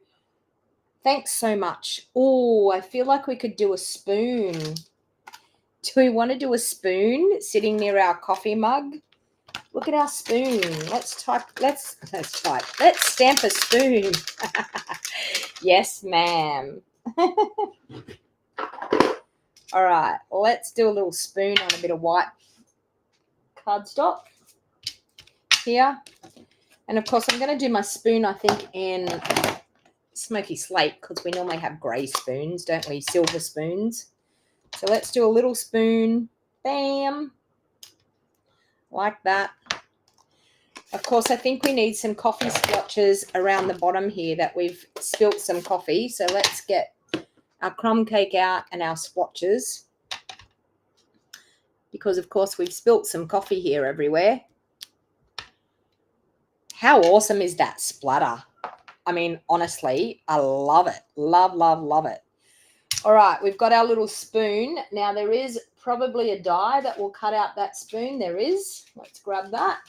Thanks so much. Oh, I feel like we could do a spoon. Do we want to do a spoon sitting near our coffee mug? Look at our spoon. Let's stamp a spoon. Yes, ma'am. All right, let's do a little spoon on a bit of white cardstock here. And of course, I'm going to do my spoon, I think, in smoky slate because we normally have grey spoons, don't we? Silver spoons. So let's do a little spoon. Bam. Like that. Of course, I think we need some coffee splotches around the bottom here that we've spilt some coffee. So let's get our crumb cake out and our splotches. Because, of course, we've spilt some coffee here everywhere. How awesome is that splatter? I mean, honestly, I love it. Love, love, love it. All right, we've got our little spoon. Now, there is probably a die that will cut out that spoon. There is. Let's grab that.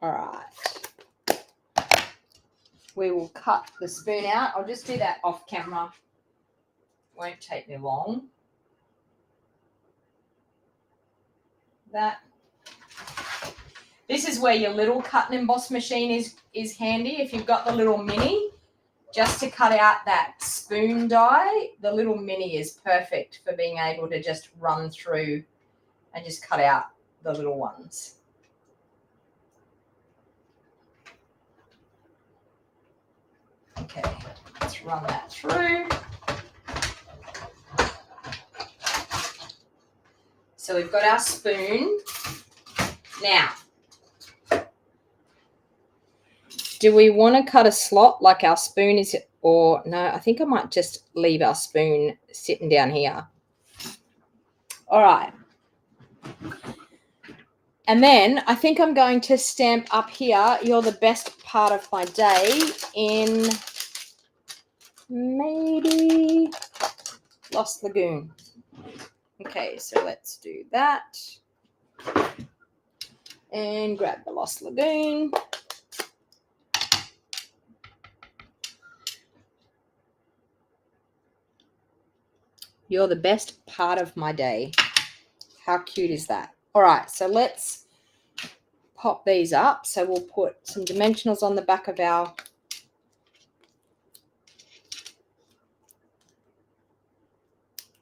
All right. We will cut the spoon out. I'll just do that off camera. Won't take me long. That. This is where your little cut and emboss machine is handy. If you've got the little mini, just to cut out that spoon die, the little mini is perfect for being able to just run through and just cut out the little ones. Okay, let's run that through. So we've got our spoon. Now, do we want to cut a slot like our spoon is Or no, I think I might just leave our spoon sitting down here. All right. And then I think I'm going to stamp up here, "You're the best part of my day," in maybe Lost Lagoon. Okay, so let's do that. And grab the Lost Lagoon. "You're the best part of my day." How cute is that? All right, so let's pop these up. So we'll put some dimensionals on the back of our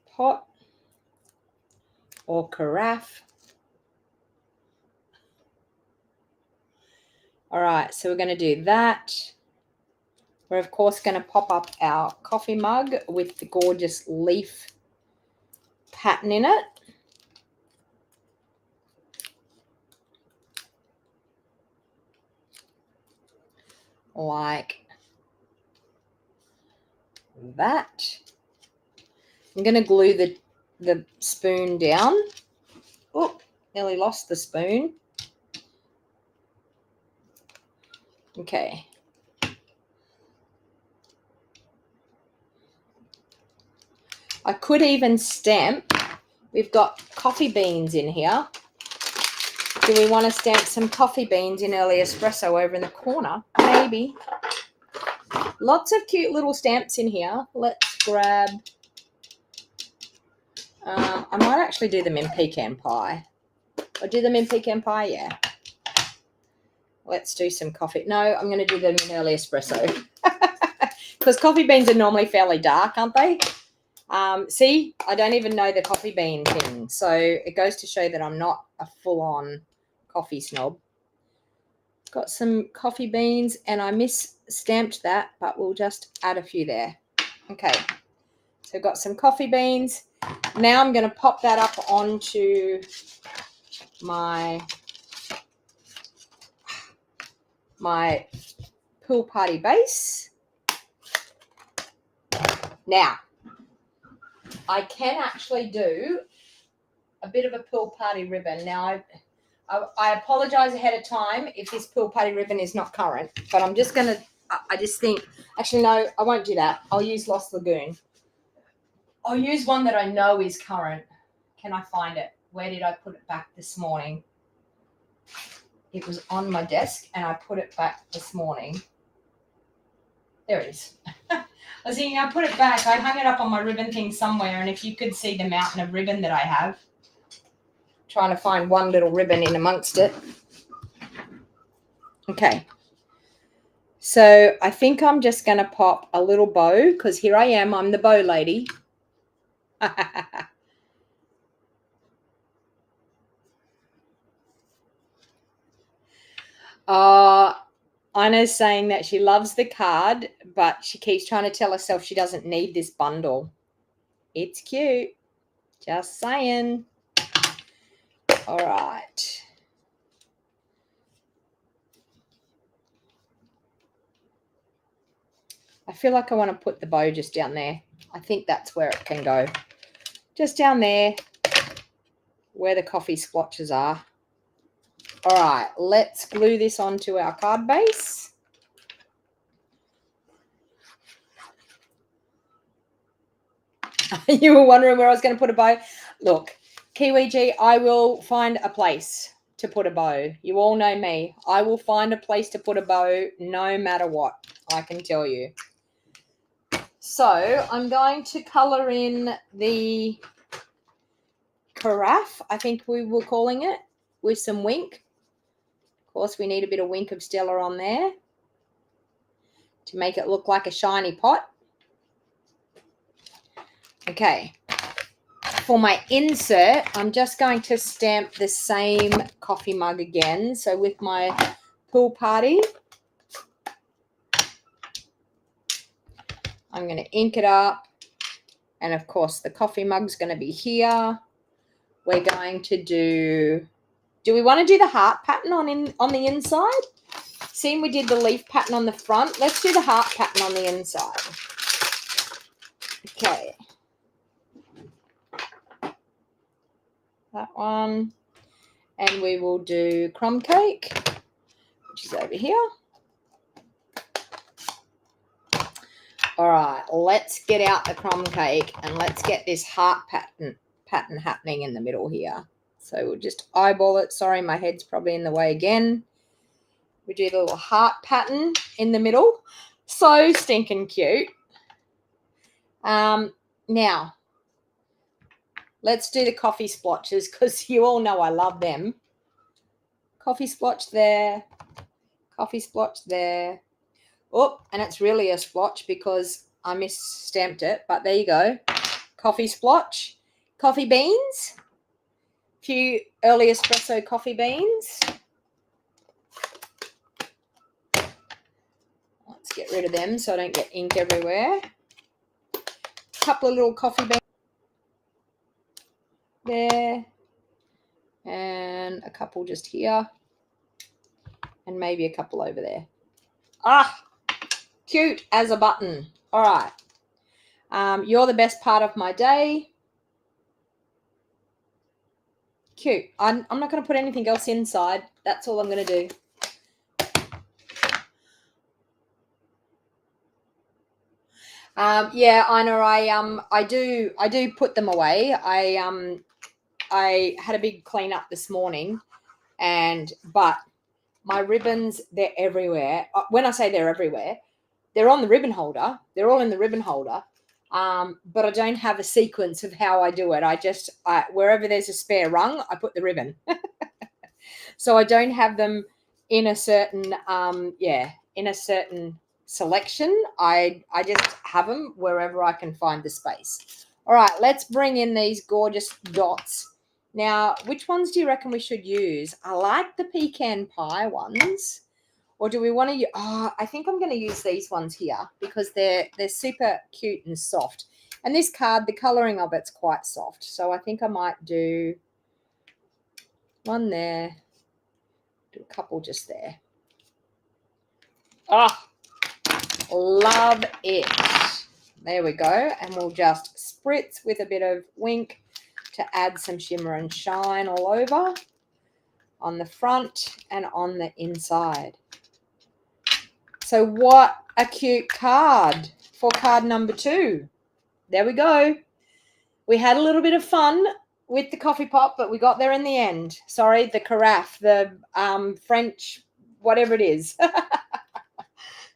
pot or carafe. All right, so we're going to do that. We're, of course, going to pop up our coffee mug with the gorgeous leaf pattern in it. Like that. I'm going to glue the spoon down. Oh, nearly lost the spoon. Okay. I could even stamp. We've got coffee beans in here. Do we want to stamp some coffee beans in early espresso over in the corner? Maybe. Lots of cute little stamps in here. Let's grab... I might actually do them in pecan pie. Or do them in pecan pie? Yeah. Let's do some coffee. No, I'm going to do them in early espresso. Because coffee beans are normally fairly dark, aren't they? See, I don't even know the coffee bean thing. So it goes to show that I'm not a full-on coffee snob. Got some coffee beans, and I mis-stamped that, but we'll just add a few there. Okay, so I've got some coffee beans. Now I'm going to pop that up onto my pool party base. Now, I can actually do a bit of a pool party ribbon. Now, I apologize ahead of time if this pool party ribbon is not current, but I'm just going to, I just think, actually, no, I won't do that. I'll use Lost Lagoon. I'll use one that I know is current. Can I find it? Where did I put it back this morning? It was on my desk, and I put it back this morning. There it is. I was thinking I put it back. I hung it up on my ribbon thing somewhere, and if you could see the mountain of ribbon that I have, trying to find one little ribbon in amongst it. Okay. So I think I'm just going to pop a little bow, because here I am. I'm the bow lady. Anna's saying that she loves the card, but she keeps trying to tell herself she doesn't need this bundle. It's cute. Just saying. All right. I feel like I want to put the bow just down there. I think that's where it can go. Just down there where the coffee splotches are. All right, let's glue this onto our card base. You were wondering where I was going to put a bow? Look, Kiwi G, I will find a place to put a bow. You all know me. I will find a place to put a bow no matter what, I can tell you. So I'm going to colour in the carafe, I think we were calling it, with some wink. Of course, we need a bit of wink of Stella on there to make it look like a shiny pot. Okay. For my insert, I'm just going to stamp the same coffee mug again. So with my pool party, I'm going to ink it up. And of course, the coffee mug's going to be here. We're going to do we want to do the heart pattern on the inside? Seeing we did the leaf pattern on the front, let's do the heart pattern on the inside. Okay. That one. And we will do crumb cake, which is over here. All right, let's get out the crumb cake and let's get this heart pattern happening in the middle here. So we'll just eyeball it. Sorry, my head's probably in the way again. We do the little heart pattern in the middle. So stinking cute. Now, let's do the coffee splotches because you all know I love them. Coffee splotch there. Coffee splotch there. Oh, and it's really a splotch because I misstamped it, but there you go. Coffee splotch. Coffee beans. A few early espresso coffee beans. Let's get rid of them so I don't get ink everywhere. A couple of little coffee beans there. And a couple just here. And maybe a couple over there. Ah, cute as a button. All right. You're the best part of my day. Cute. I'm not going to put anything else inside. That's all I'm going to do. Yeah, I know. I do put them away. I had a big clean up this morning, but my ribbons, they're everywhere. When I say they're everywhere, they're on the ribbon holder. They're all in the ribbon holder. But I don't have a sequence of how I do it. I wherever there's a spare rung, I put the ribbon. So I don't have them in a certain in a certain selection. I just have them wherever I can find the space. All right, let's bring in these gorgeous dots. Now, which ones do you reckon we should use? I like the pecan pie ones. Or do we want to use, I think I'm going to use these ones here because they're super cute and soft. And this card, the colouring of it's quite soft. So I think I might do one there, do a couple just there. Love it. There we go. And we'll just spritz with a bit of wink to add some shimmer and shine all over on the front and on the inside. So what a cute card for card number 2. There we go. We had a little bit of fun with the coffee pot, but we got there in the end. Sorry, the carafe, the French, whatever it is.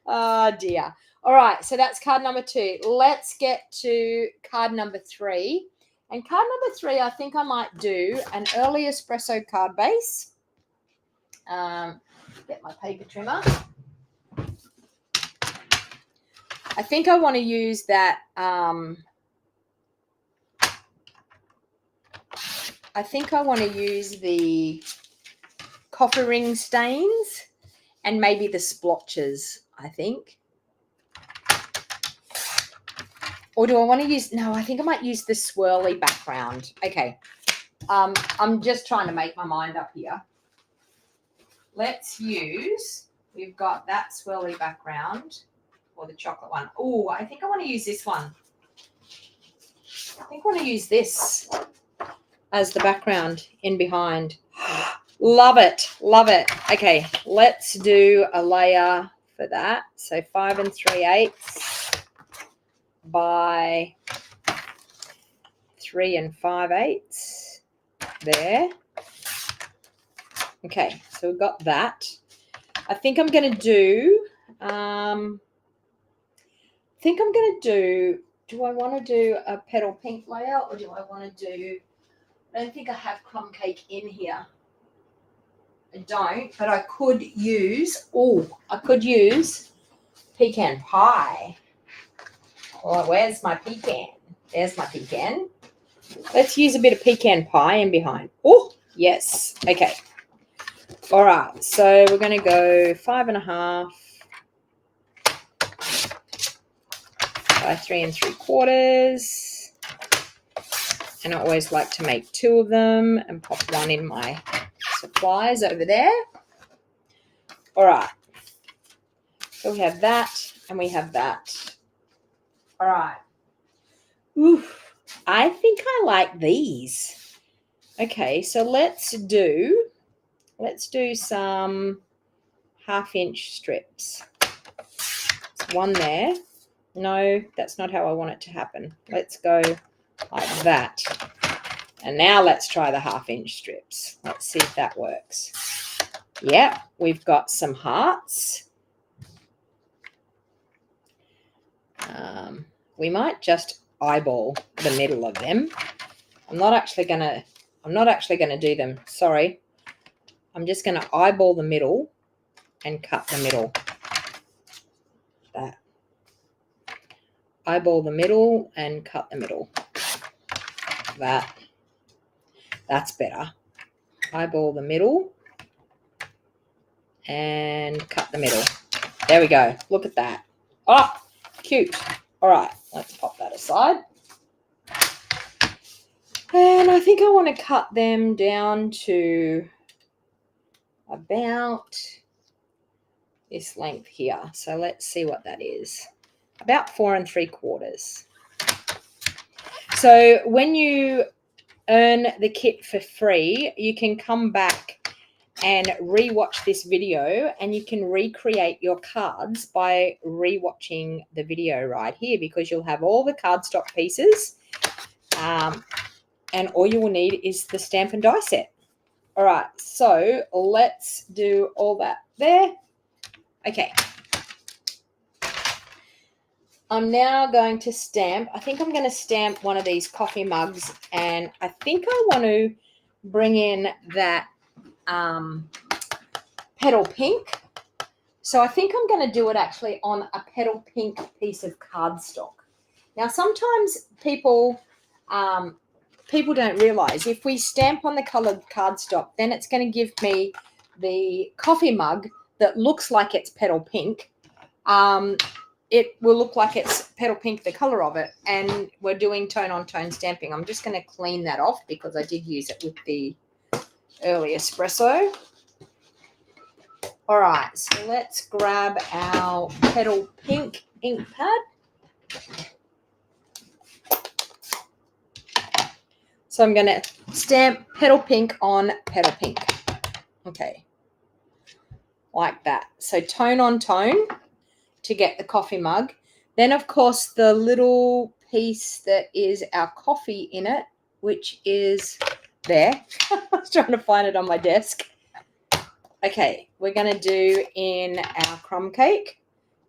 Oh, dear. All right, so that's card number 2. Let's get to card number 3. And card number 3, I think I might do an early espresso card base. Get my paper trimmer. I think I want to use that. I think I want to use the coffee ring stains and maybe the splotches, I think. Or do I want to use, no, I think I might use the swirly background. Okay. I'm just trying to make my mind up here. Let's use, we've got that swirly background. Or the chocolate one. Oh, I think I want to use this one. I think I want to use this as the background in behind. Love it. Love it. Okay, let's do a layer for that. So 5 3/8 by 3 5/8 there. Okay, so we've got that. I think I'm going to do... do I want to do a petal pink layer or do I want to do, I don't think I have crumb cake in here. I don't, but I could use, pecan pie. Oh, where's my pecan? There's my pecan. Let's use a bit of pecan pie in behind. Oh, yes. Okay. All right. So we're going to go 5 1/2. By 3 3/4, and I always like to make 2 of them and pop one in my supplies over there. All right, So we have that and we have that. All right. Oof. I think I like these. Okay, so let's do some 1/2-inch strips. There's one there. No, that's not how I want it to happen. Let's go like that. And now let's try the 1/2-inch strips. Let's see if that works. Yep, we've got some hearts. We might just eyeball the middle of them. I'm not actually gonna do them. Sorry. I'm just gonna eyeball the middle and cut the middle. That. Eyeball the middle and cut the middle. That's better. Eyeball the middle and cut the middle. There we go. Look at that. Oh, cute. All right, let's pop that aside. And I think I want to cut them down to about this length here. So let's see what that is. About 4 3/4. So when you earn the kit for free, you can come back and rewatch this video, and you can recreate your cards by rewatching the video right here, because you'll have all the cardstock pieces, and all you will need is the Stampin' Die set. All right, so let's do all that there. Okay. I'm now going to stamp. I think I'm going to stamp one of these coffee mugs, and I think I want to bring in that petal pink. So I think I'm going to do it actually on a petal pink piece of cardstock. Now, sometimes people don't realize if we stamp on the colored cardstock, then it's going to give me the coffee mug that looks like it's petal pink. It will look like it's petal pink, the color of it, and we're doing tone-on-tone stamping. I'm just going to clean that off because I did use it with the early espresso. All right, so let's grab our petal pink ink pad. So I'm going to stamp petal pink on petal pink. Okay, like that. So tone on tone to get the coffee mug. Then, of course, the little piece that is our coffee in it, which is there. I was trying to find it on my desk. Okay, we're going to do in our crumb cake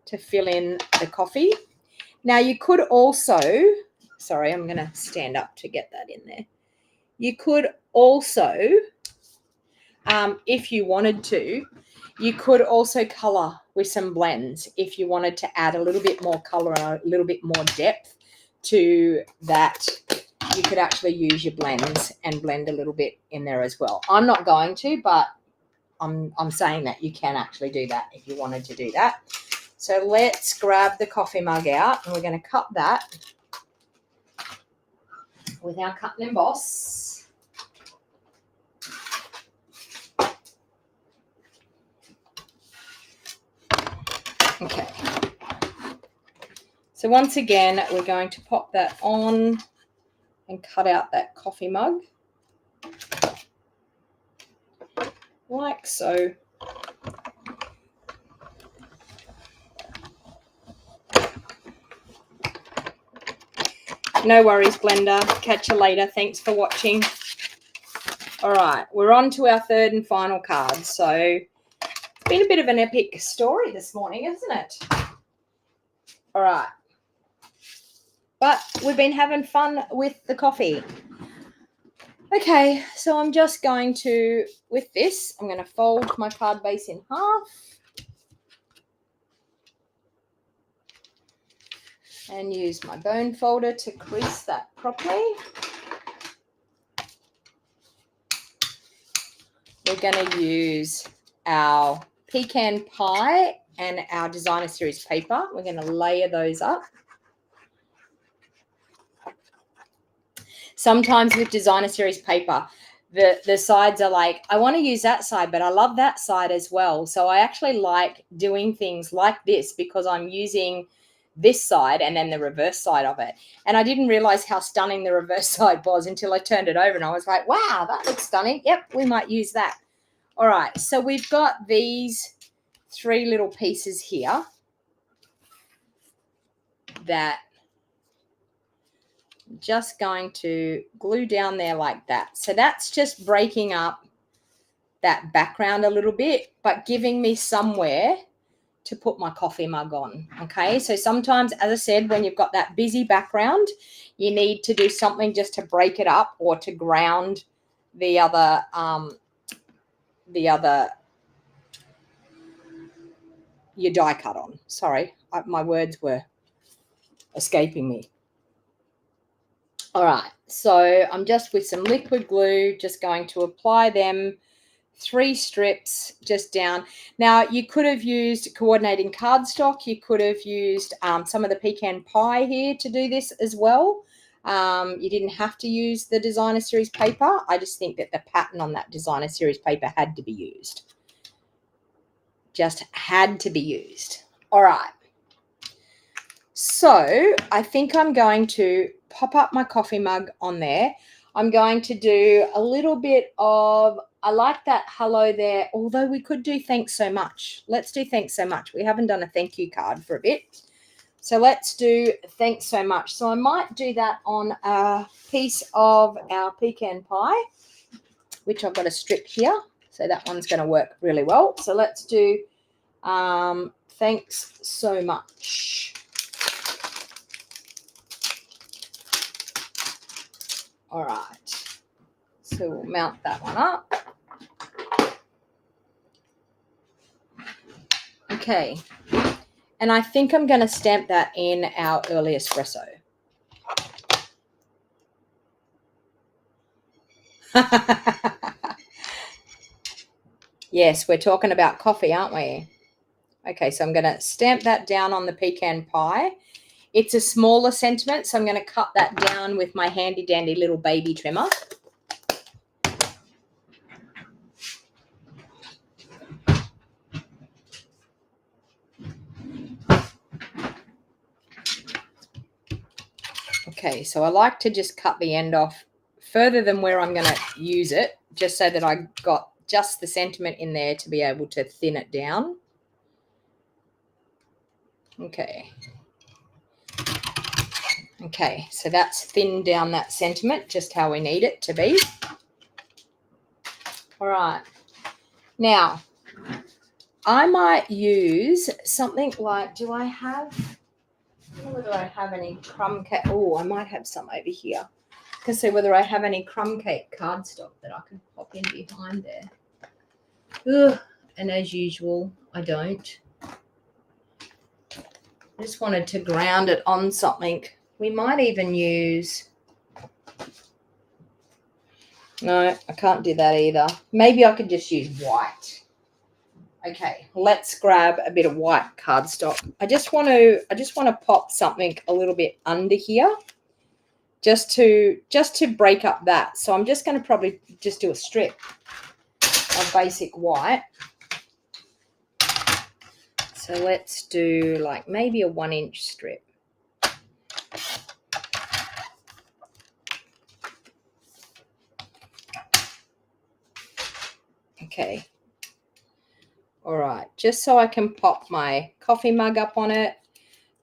to fill in the coffee. Now, you could also, sorry, I'm going to stand up to get that in there. You could also, if you wanted to, you could also colour with some blends if you wanted to add a little bit more colour and a little bit more depth to that. You could actually use your blends and blend a little bit in there as well. I'm not going to, but I'm saying that you can actually do that if you wanted to do that. So let's grab the coffee mug out, and we're going to cut that with our cut and emboss. Okay. So once again, we're going to pop that on and cut out that coffee mug. Like so. No worries, Blender. Catch you later. Thanks for watching. All right, we're on to our third and final card. So it's been a bit of an epic story this morning, isn't it? All right. But we've been having fun with the coffee. Okay, so I'm just going to, with this, I'm going to fold my card base in half. And use my bone folder to crease that properly. We're going to use our pecan pie and our designer series paper. We're going to layer those up. Sometimes with designer series paper, the sides are like, I want to use that side, but I love that side as well. So I actually like doing things like this because I'm using this side and then the reverse side of it. And I didn't realize how stunning the reverse side was until I turned it over and I was like, wow, that looks stunning. Yep, we might use that. All right, so we've got these 3 little pieces here that I'm just going to glue down there like that. So that's just breaking up that background a little bit, but giving me somewhere to put my coffee mug on. Okay, so sometimes, as I said, when you've got that busy background, you need to do something just to break it up or to ground the other your die cut on. Sorry, my words were escaping me. All right, so I'm just with some liquid glue, just going to apply them 3 strips just down. Now, you could have used coordinating cardstock. You could have used some of the pecan pie here to do this as well. You didn't have to use the designer series paper. I just think that the pattern on that designer series paper had to be used. Just had to be used. All right. So I think I'm going to pop up my coffee mug on there. I'm going to do a little bit of, I like that hello there, although we could do thanks so much. Let's do thanks so much. We haven't done a thank you card for a bit. So let's do thanks so much. So I might do that on a piece of our pecan pie, which I've got a strip here. So that one's going to work really well. So let's do thanks so much. All right, so we'll mount that one up. Okay, and I think I'm going to stamp that in our early espresso. Yes, we're talking about coffee, aren't we? Okay, so I'm going to stamp that down on the pecan pie. It's a smaller sentiment, so I'm going to cut that down with my handy dandy little baby trimmer. Okay, so I like to just cut the end off further than where I'm going to use it, just so that I got just the sentiment in there to be able to thin it down. Okay. Okay, so that's thinned down that sentiment, just how we need it to be. All right. Now, I might use something like, do I have, I don't know whether I have any crumb cake. Oh, I might have some over here. I can see whether I have any crumb cake cardstock that I can pop in behind there. Ugh, and as usual, I don't. I just wanted to ground it on something. We might even use, no, I can't do that either. Maybe I could just use white. Okay, let's grab a bit of white cardstock. I just want to pop something a little bit under here, just to break up that. So I'm just going to probably just do a strip of basic white. So let's do like maybe a 1-inch strip. Okay. All right, just so I can pop my coffee mug up on it,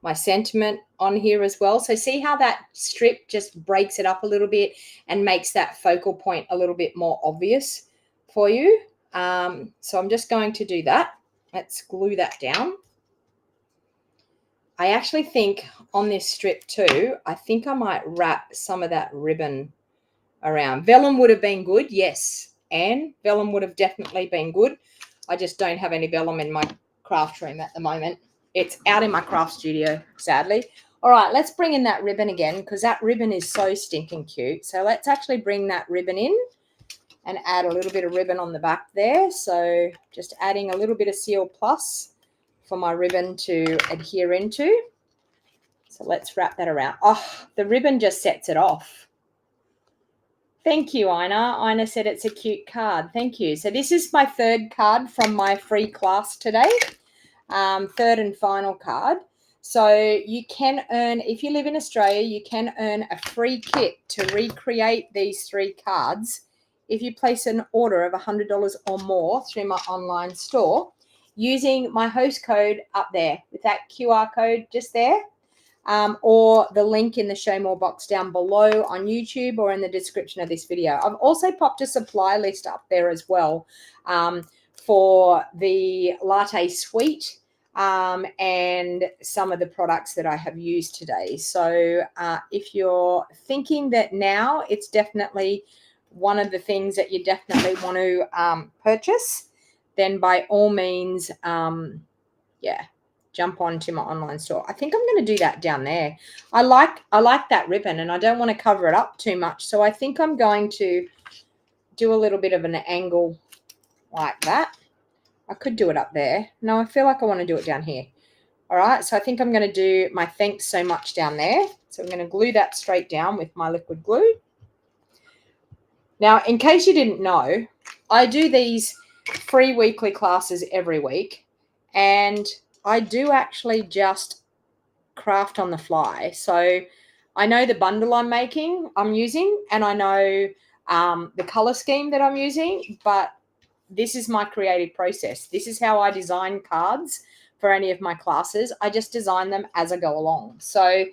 my sentiment on here as well. So see how that strip just breaks it up a little bit and makes that focal point a little bit more obvious for you. So I'm just going to do that. Let's glue that down. I actually think on this strip too, I think I might wrap some of that ribbon around. Vellum would have been good, yes. And vellum would have definitely been good. I just don't have any vellum in my craft room at the moment. It's out in my craft studio, sadly. All right, let's bring in that ribbon again because that ribbon is so stinking cute. So let's actually bring that ribbon in and add a little bit of ribbon on the back there. So just adding a little bit of Seal Plus for my ribbon to adhere into. So let's wrap that around. Oh, the ribbon just sets it off. Thank you, Ina. Ina said it's a cute card. Thank you. So this is my third card from my free class today. Third and final card. So you can earn, if you live in Australia, you can earn a free kit to recreate these 3 cards if you place an order of $100 or more through my online store using my host code up there with that QR code just there. Or the link in the show more box down below on YouTube or in the description of this video. I've also popped a supply list up there as well for the Latte suite and some of the products that I have used today. So if you're thinking that now, it's definitely one of the things that you definitely want to purchase, then by all means, yeah, jump onto my online store. I think I'm going to do that down there. I like that ribbon, and I don't want to cover it up too much. So I think I'm going to do a little bit of an angle like that. I could do it up there. No, I feel like I want to do it down here. All right, so I think I'm going to do my thanks so much down there. So I'm going to glue that straight down with my liquid glue. Now, in case you didn't know, I do these free weekly classes every week, and I do actually just craft on the fly. So I know the bundle I'm using, and I know the color scheme that I'm using, but this is my creative process. This is how I design cards for any of my classes. I just design them as I go along. So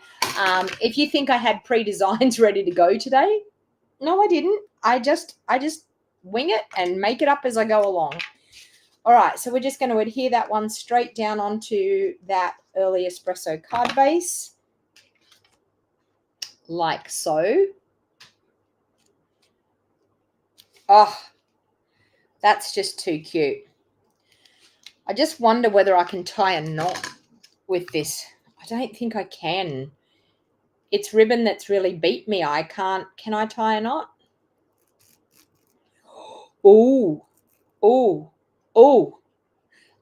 if you think I had pre-designs ready to go today, no, I didn't. I just wing it and make it up as I go along. All right, so we're just going to adhere that one straight down onto that early espresso card base, like so. Oh, that's just too cute. I just wonder whether I can tie a knot with this. I don't think I can. It's ribbon that's really beat me. I can't. Can I tie a knot? Oh, oh, oh.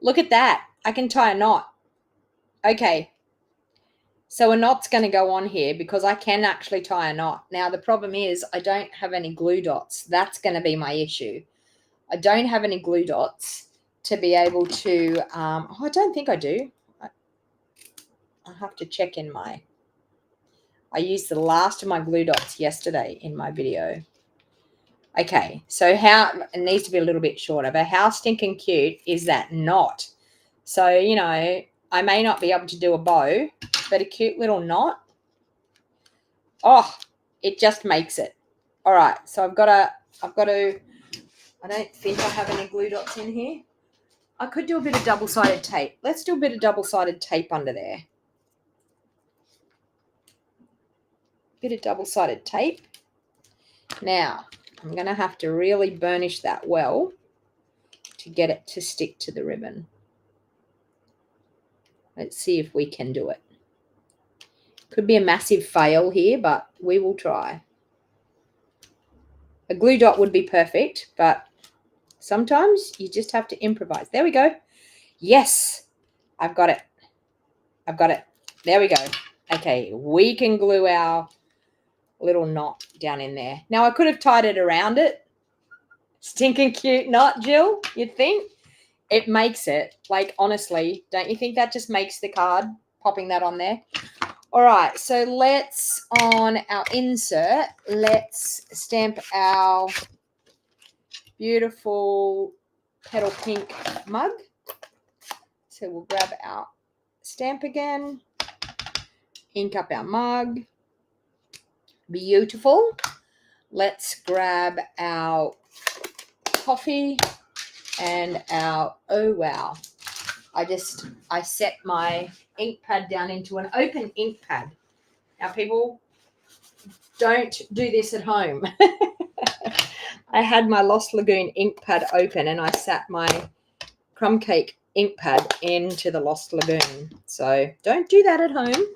Look at that. I can tie a knot. Okay. So a knot's going to go on here because I can actually tie a knot. Now, the problem is I don't have any glue dots. That's going to be my issue. I don't have any glue dots to be able to, I don't think I do. I have to check in I used the last of my glue dots yesterday in my video. Okay, so it needs to be a little bit shorter, but how stinking cute is that knot? So, you know, I may not be able to do a bow, but a cute little knot. Oh, it just makes it. All right, so I've got to, I don't think I have any glue dots in here. I could do a bit of double-sided tape. Let's do a bit of double-sided tape under there. Bit of double-sided tape. Now, I'm going to have to really burnish that well to get it to stick to the ribbon. Let's see if we can do it. Could be a massive fail here, but we will try. A glue dot would be perfect, but sometimes you just have to improvise. There we go. Yes, I've got it. I've got it. There we go. Okay, we can glue our little knot down in there. Now, I could have tied it around it. Stinking cute knot, Jill, you'd think. It makes it. Like, honestly, don't you think that just makes the card, popping that on there? All right, so let's, on our insert, let's stamp our beautiful petal pink mug. So we'll grab our stamp again, ink up our mug. Beautiful. Let's grab our coffee and our, oh wow. I set my ink pad down into an open ink pad. Now, people, don't do this at home. I had my Lost Lagoon ink pad open and I sat my crumb cake ink pad into the Lost Lagoon. So don't do that at home.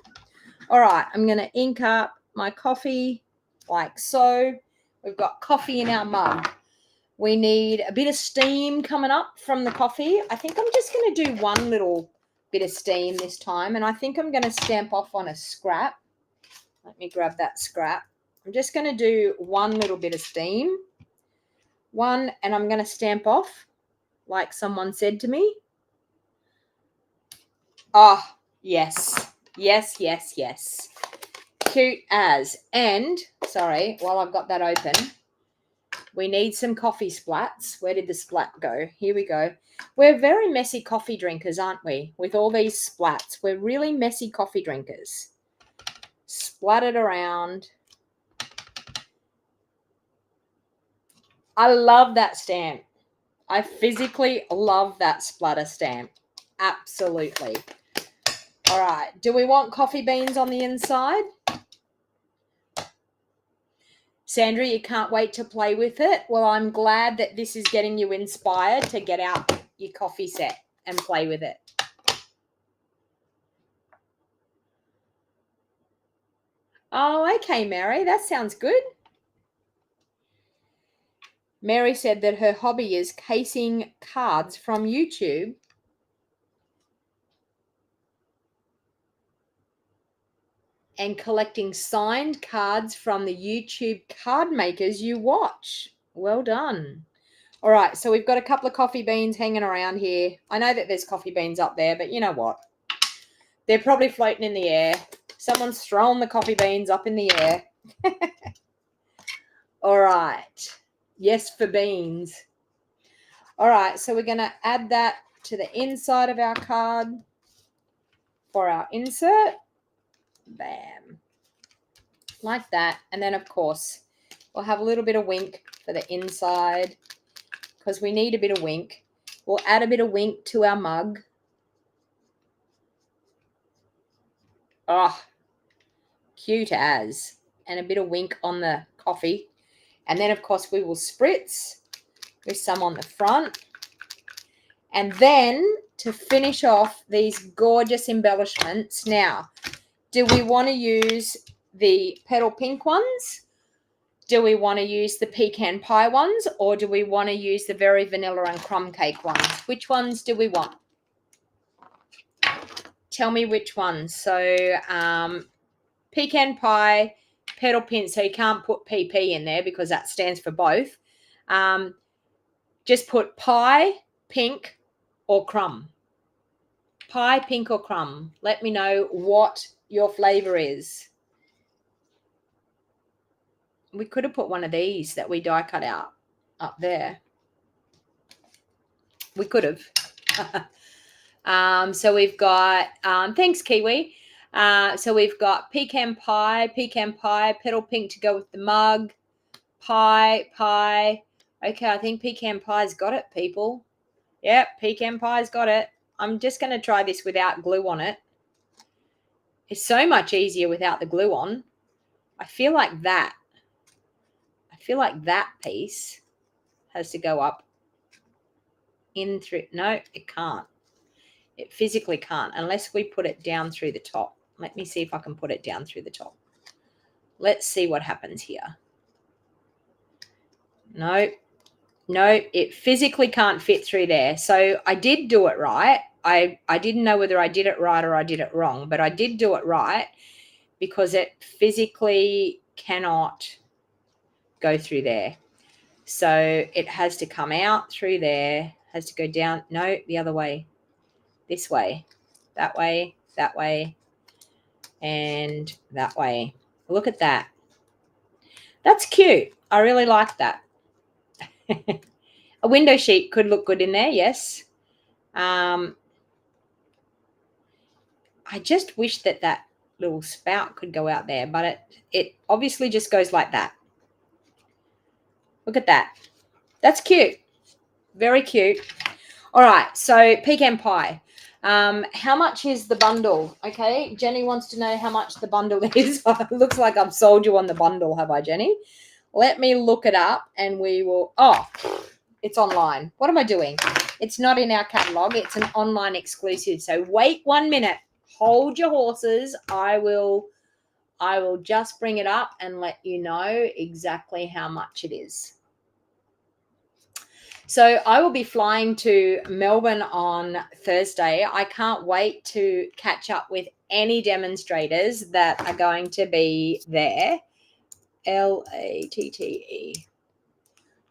All right, I'm going to ink up my coffee like so. We've got coffee in our mug. We need a bit of steam coming up from the coffee. I think I'm just going to do one little bit of steam this time, and I think I'm going to stamp off on a scrap. Let me grab that scrap. I'm just going to do one little bit of steam. One, and I'm going to stamp off like someone said to me. Oh, yes. Yes, yes, yes. Cute as. And, sorry, while I've got that open, we need some coffee splats. Where did the splat go? Here we go. We're very messy coffee drinkers, aren't we? With all these splats. We're really messy coffee drinkers. Splat it around. I love that stamp. I physically love that splatter stamp. Absolutely. All right. Do we want coffee beans on the inside? Sandra, you can't wait to play with it. Well, I'm glad that this is getting you inspired to get out your coffee set and play with it. Oh, okay, Mary. That sounds good. Mary said that her hobby is casing cards from YouTube. And collecting signed cards from the YouTube card makers you watch. Well done. All right, so we've got a couple of coffee beans hanging around here. I know that there's coffee beans up there, but you know what? They're probably floating in the air. Someone's thrown the coffee beans up in the air. All right. Yes for beans. All right, so we're going to add that to the inside of our card for our insert. Bam. Like that. And then, of course, we'll have a little bit of wink for the inside because we need a bit of wink. We'll add a bit of wink to our mug. Oh, cute as. And a bit of wink on the coffee. And then, of course, we will spritz with some on the front. And then, to finish off these gorgeous embellishments, now, do we want to use the petal pink ones? Do we want to use the pecan pie ones? Or do we want to use the very vanilla and crumb cake ones? Which ones do we want? Tell me which ones. So, pecan pie, petal pink, so you can't put PP in there because that stands for both. Just put pie, pink, or crumb. Pie, pink, or crumb. Let me know what your flavor is. We could have put one of these that we die cut out up there. We could have. So we've got, thanks, Kiwi. So we've got pecan pie, petal pink to go with the mug, pie. Okay, I think pecan pie's got it, people. Yep, pecan pie's got it. I'm just going to try this without glue on it. It's so much easier without the glue on. I feel like that piece has to go up in through. No, it can't. It physically can't unless we put it down through the top. Let me see if I can put it down through the top. Let's see what happens here. No, it physically can't fit through there. So I did do it right. I didn't know whether I did it right or I did it wrong, but I did do it right because it physically cannot go through there. So it has to come out through there, has to go down. No, the other way. This way, that way, and that way. Look at that. That's cute. I really like that. A window sheet could look good in there, yes. I just wish that little spout could go out there, but it obviously just goes like that. Look at that. That's cute. Very cute. All right, so pecan pie. How much is the bundle? Okay, Jenny wants to know how much the bundle is. It looks like I've sold you on the bundle, have I, Jenny? Let me look it up and we will. Oh, it's online. What am I doing? It's not in our catalog. It's an online exclusive. So wait 1 minute. Hold your horses. I will just bring it up and let you know exactly how much it is. So I will be flying to Melbourne on Thursday. I can't wait to catch up with any demonstrators that are going to be there. Latte.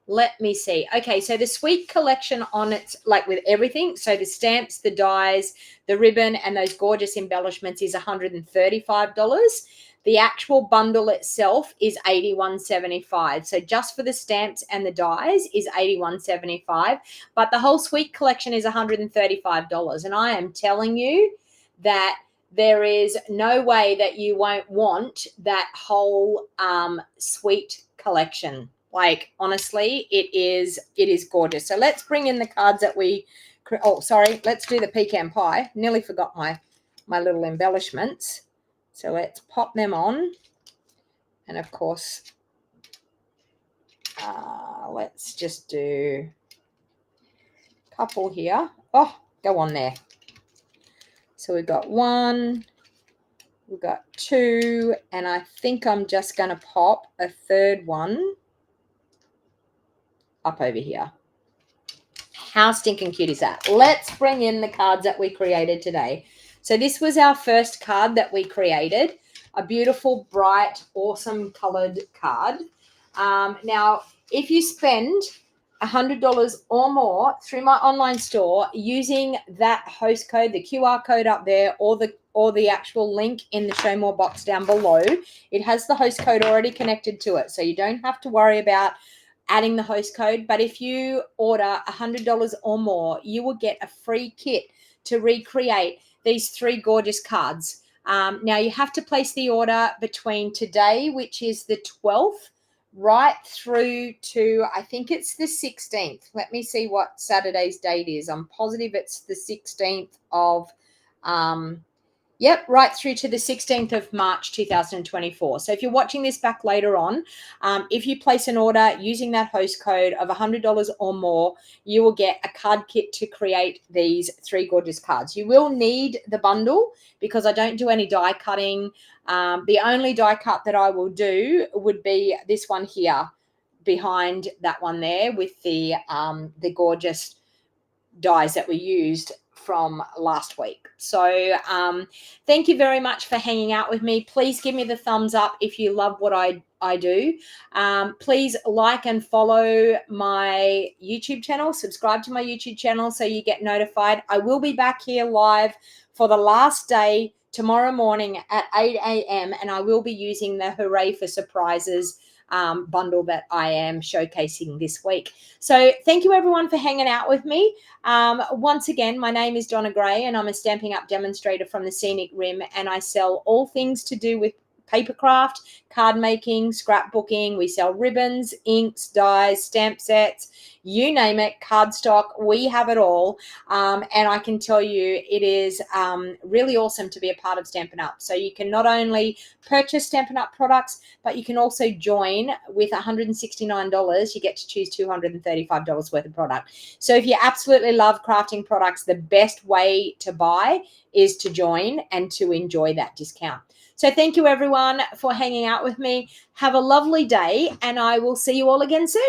Let me see. Okay, so the Sweet collection on its, like with everything, so the stamps, the dies, the ribbon, and those gorgeous embellishments is $135. The actual bundle itself is $81.75. So just for the stamps and the dies is $81.75. But the whole Sweet collection is $135. And I am telling you that there is no way that you won't want that whole Sweet collection. Like, honestly, it is gorgeous. So let's bring in the cards that we, oh, sorry, let's do the pecan pie. Nearly forgot my little embellishments. So let's pop them on. And of course, let's just do a couple here. Oh, go on there. So we've got one, we've got two, and I think I'm just going to pop a third one up over here. How stinking cute is that? Let's bring in the cards that we created today. So this was our first card that we created, a beautiful, bright, awesome colored card. Now, if you spend $100 or more through my online store using that host code, the QR code up there, or the actual link in the show more box down below, it has the host code already connected to it. So you don't have to worry about adding the host code. But if you order $100 or more, you will get a free kit to recreate these three gorgeous cards. Now you have to place the order between today, which is the 12th, right through to, I think it's the 16th. Let me see what Saturday's date is. I'm positive it's the 16th of, right through to the 16th of March 2024. So if you're watching this back later on, if you place an order using that host code of $100 or more, you will get a card kit to create these three gorgeous cards. You will need the bundle because I don't do any die cutting. The only die cut that I will do would be this one here behind that one there with the gorgeous dies that we used from last week. So thank you very much for hanging out with me. Please give me the thumbs up if you love what I do. Please like and follow my YouTube channel. Subscribe to my YouTube channel so you get notified. I will be back here live for the last day tomorrow morning at 8 a.m. and I will be using the Hooray for Surprises bundle that I am showcasing this week. So thank you everyone for hanging out with me. Once again, my name is Donna Gray and I'm a Stampin' Up demonstrator from the Scenic Rim, and I sell all things to do with paper craft, card making, scrapbooking. We sell ribbons, inks, dies, stamp sets, you name it, cardstock. We have it all. And I can tell you it is really awesome to be a part of Stampin' Up. So you can not only purchase Stampin' Up products, but you can also join with $169. You get to choose $235 worth of product. So if you absolutely love crafting products, the best way to buy is to join and to enjoy that discount. So thank you everyone for hanging out with me. Have a lovely day and I will see you all again soon.